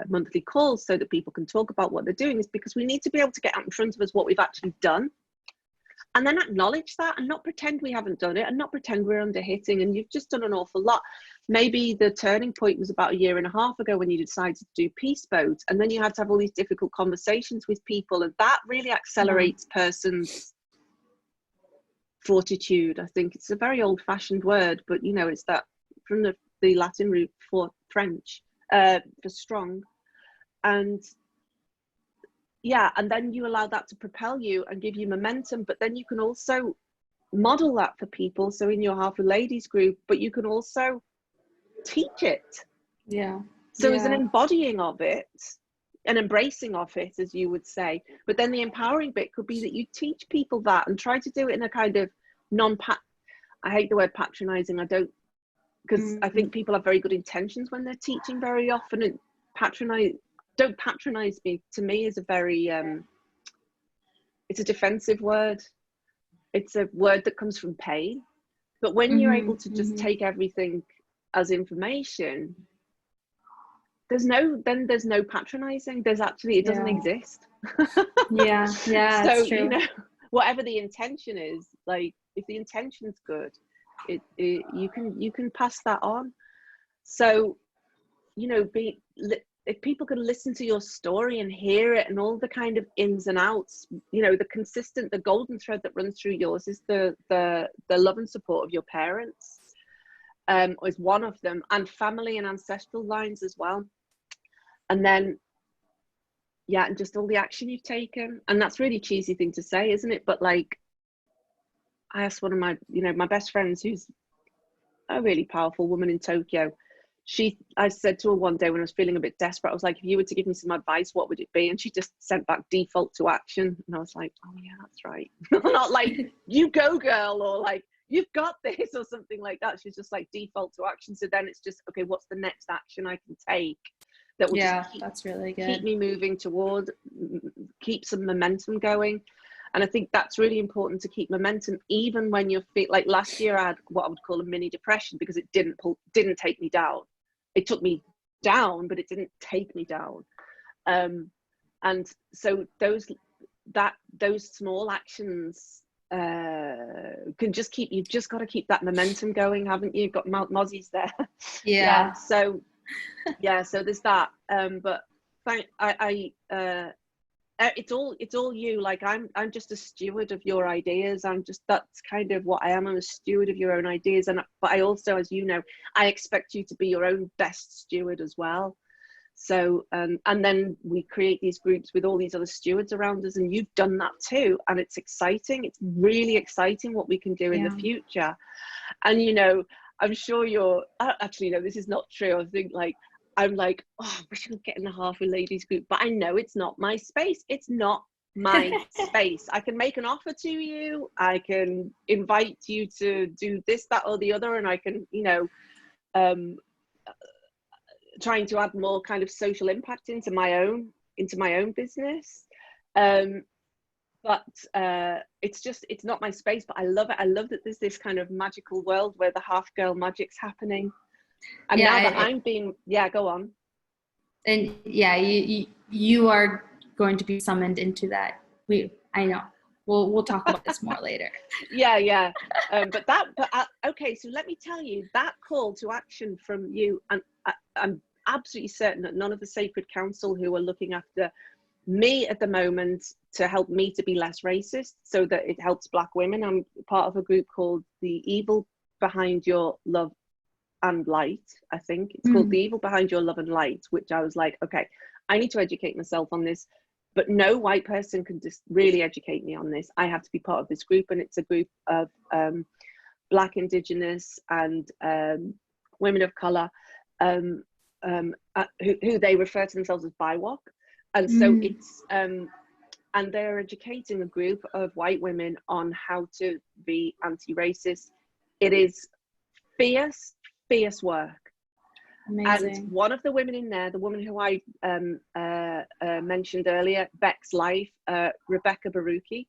monthly calls, so that people can talk about what they're doing, is because we need to be able to get out in front of us what we've actually done, and then acknowledge that, and not pretend we haven't done it, and not pretend we're under hitting. And you've just done an awful lot. Maybe the turning point was about 1.5 years ago when you decided to do Peace Boat, and then you had to have all these difficult conversations with people, and that really accelerates person's fortitude. I think it's a very old-fashioned word, but you know, it's that from the Latin root for French, for strong. And yeah, and then you allow that to propel you and give you momentum, but then you can also model that for people. So in your Hafu ladies group, but you can also teach it. Yeah. So as an embodying of it, an embracing of it, as you would say. But then the empowering bit could be that you teach people that and try to do it in a kind of I hate the word patronizing. I don't, because I think people have very good intentions when they're teaching very often. And don't patronize me, to me, is a very it's a defensive word. It's a word that comes from pain. But when you're able to just take everything as information, there's no patronizing. There's actually, it doesn't exist. Yeah, so it's true. You know, whatever the intention is, like if the intention's good, you can pass that on. So, you know, if people can listen to your story and hear it and all the kind of ins and outs, you know, the golden thread that runs through yours is the love and support of your parents, is one of them, and family and ancestral lines as well. And then, yeah, and just all the action you've taken. And that's a really cheesy thing to say, isn't it? But like, I asked one of my, you know, my best friends, who's a really powerful woman in Tokyo. I said to her one day when I was feeling a bit desperate, I was like, if you were to give me some advice, what would it be? And she just sent back default to action. And I was like, oh yeah, that's right. Not like, you go girl, or like, you've got this, or something like that. She's just like, default to action. So then it's just, okay, what's the next action I can take that will just that's really good. Keep me moving toward, keep some momentum going. And I think that's really important, to keep momentum, even when you feel like last year I had what I would call a mini depression, because it didn't take me down. It took me down, but it didn't take me down. And so those small actions can just keep, you've just got to keep that momentum going, haven't you? You've got Mozzie's there. Yeah. So yeah, so there's that. But it's all you. Like I'm just a steward of your ideas. That's kind of what I am. I'm a steward of your own ideas. But I also, as you know, I expect you to be your own best steward as well. So, and then we create these groups with all these other stewards around us, and you've done that too. And it's exciting. It's really exciting what we can do in the future. And, you know, I'm sure actually, no, this is not true. I think I'm like, oh, we should get in the Hafu ladies group, but I know it's not my space. It's not my space. I can make an offer to you. I can invite you to do this, that, or the other. And I can, you know, trying to add more kind of social impact into my own business. But it's not my space, but I love it. I love that there's this kind of magical world where the half girl magic's happening. And now that I'm being, go on. And you are going to be summoned into that. I know. We'll talk about this more later. Yeah. Okay. So let me tell you, that call to action from you, and I'm absolutely certain that none of the Sacred Council, who are looking after me at the moment to help me to be less racist, so that it helps Black women. I'm part of a group called The Evil Behind Your Love and Light. I think it's called The Evil Behind Your Love and Light, which I was like, okay, I need to educate myself on this. but no white person can just really educate me on this. I have to be part of this group, and it's a group of Black, Indigenous, and women of color, who they refer to themselves as BIWOC. And so it's, and they're educating a group of white women on how to be anti-racist. It is fierce, fierce work. Amazing. And one of the women in there, the woman who I mentioned earlier, Beck's Life, Rebecca Baruki,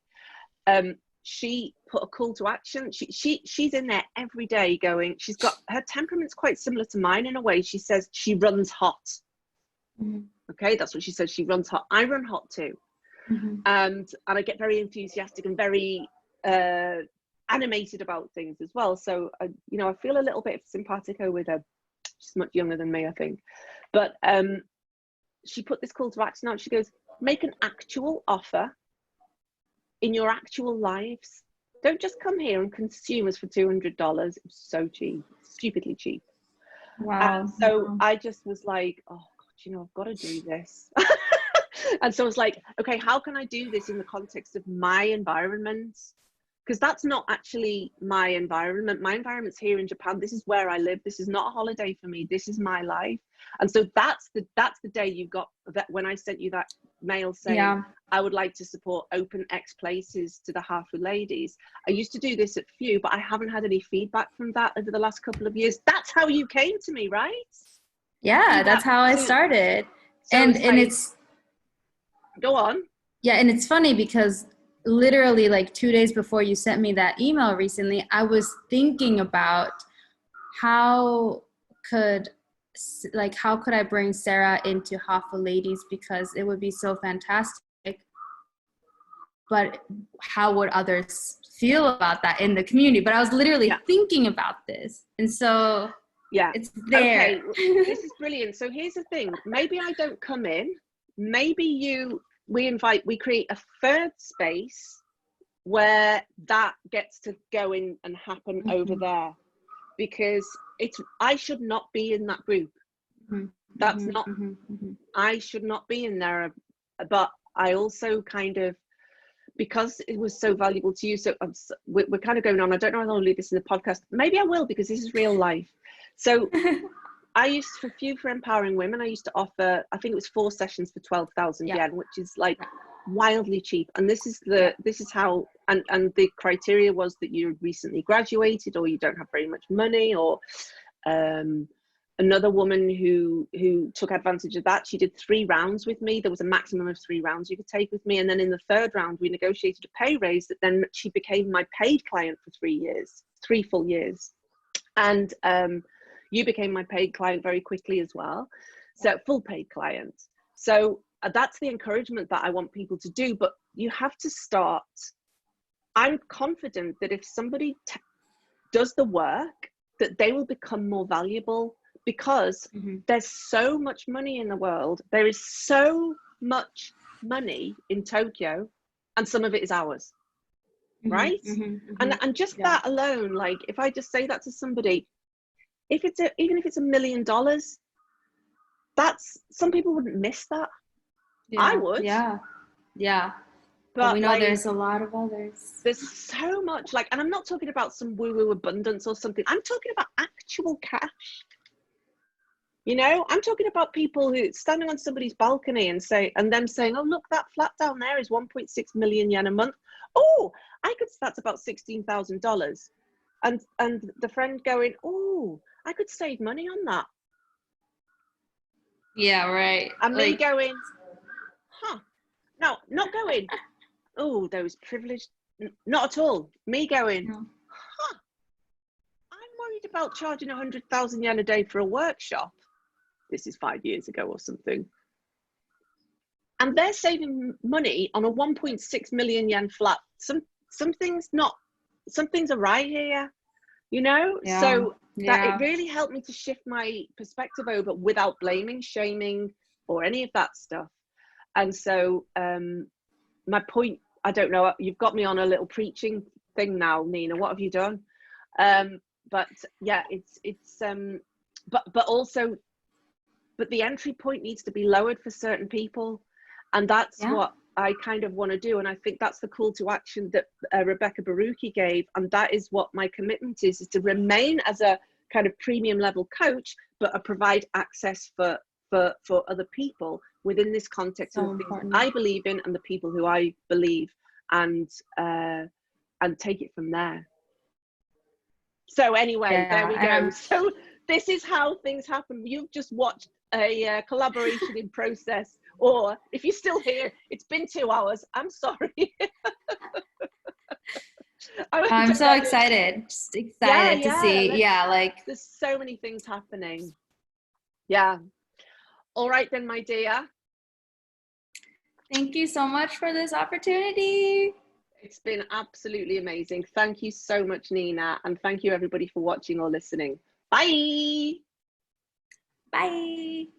she put a call to action. She's in there every day going, she's got, her temperament's quite similar to mine in a way. She says she runs hot. Okay, that's what she says, she runs hot. I run hot too. And I get very enthusiastic and very animated about things as well. So, you know, I feel a little bit simpatico with her. She's much younger than me, I think. But she put this call to action out. She goes, make an actual offer in your actual lives. Don't just come here and consume us for $200. It was so cheap, stupidly cheap. Wow. And so I just was like, oh God, you know, I've got to do this. And so I was like, okay, how can I do this in the context of my environment? Because that's not actually my environment. My environment's here in Japan. This is where I live. This is not a holiday for me. This is my life. And so that's the day you got that, when I sent you that mail saying, I would like to support Open X Places to the Hafu ladies. I used to do this at Few, but I haven't had any feedback from that over the last couple of years. That's how you came to me, right? Yeah, that's how I started. So and it's go on. Yeah, and it's funny because literally like 2 days before you sent me that email recently, I was thinking about how could I bring Sarah into Hafu Ladies, because it would be so fantastic. But how would others feel about that in the community? But I was literally thinking about this. And so it's there. Okay, this is brilliant. So here's the thing. Maybe I don't come in. Maybe we create a third space where that gets to go in and happen over there, because I should not be in that group. That's not, I should not be in there. But I also kind of, because it was so valuable to you, so we're kind of going on. I don't know if I'll leave this in the podcast. Maybe I will, because this is real life. So I used, for Empowering Women, I used to offer, I think it was 4 sessions for 12,000 yen, which is like wildly cheap. And this is how, and the criteria was that you recently graduated, or you don't have very much money, or another woman who took advantage of that. She did 3 rounds with me. There was a maximum of 3 rounds you could take with me. And then in the 3rd round, we negotiated a pay raise that then she became my paid client for 3 full years. And you became my paid client very quickly as well. So full paid client. So that's the encouragement that I want people to do. But you have to start. I'm confident that if somebody does the work, that they will become more valuable, because there's so much money in the world. There is so much money in Tokyo, and some of it is ours, right? And just that alone, like if I just say that to somebody, even if it's $1 million, that's, some people wouldn't miss that. I would. But we know there's a lot of others. There's so much, like, and I'm not talking about some woo-woo abundance or something. I'm talking about actual cash. You know, I'm talking about people who standing on somebody's balcony and them saying, oh, look, that flat down there is 1.6 million yen a month. Oh, that's about $16,000. And the friend going, oh, I could save money on that. Yeah, right. And me going, no, not going, oh, those privileged, not at all. Me going, I'm worried about charging 100,000 yen a day for a workshop. This is 5 years ago or something. And they're saving money on a 1.6 million yen flat. Some things are right here, you know? So that it really helped me to shift my perspective over without blaming, shaming, or any of that stuff. And so my point, I don't know, you've got me on a little preaching thing now, Nina. What have you done? But yeah, but the entry point needs to be lowered for certain people. And that's what I kind of want to do. And I think that's the call to action that Rebecca Baruchi gave. And that is what my commitment is to remain as a kind of premium level coach, but provide access for other people within this context of the things I believe in and the people who I believe, and take it from there. So anyway, there we go. So this is how things happen. You've just watched a collaboration in process, or if you're still here, it's been 2 hours. I'm sorry. I'm so excited, just excited to see. Like there's so many things happening. Yeah. All right then, my dear. Thank you so much for this opportunity. It's been absolutely amazing. Thank you so much, Nina. And thank you everybody for watching or listening. Bye. Bye.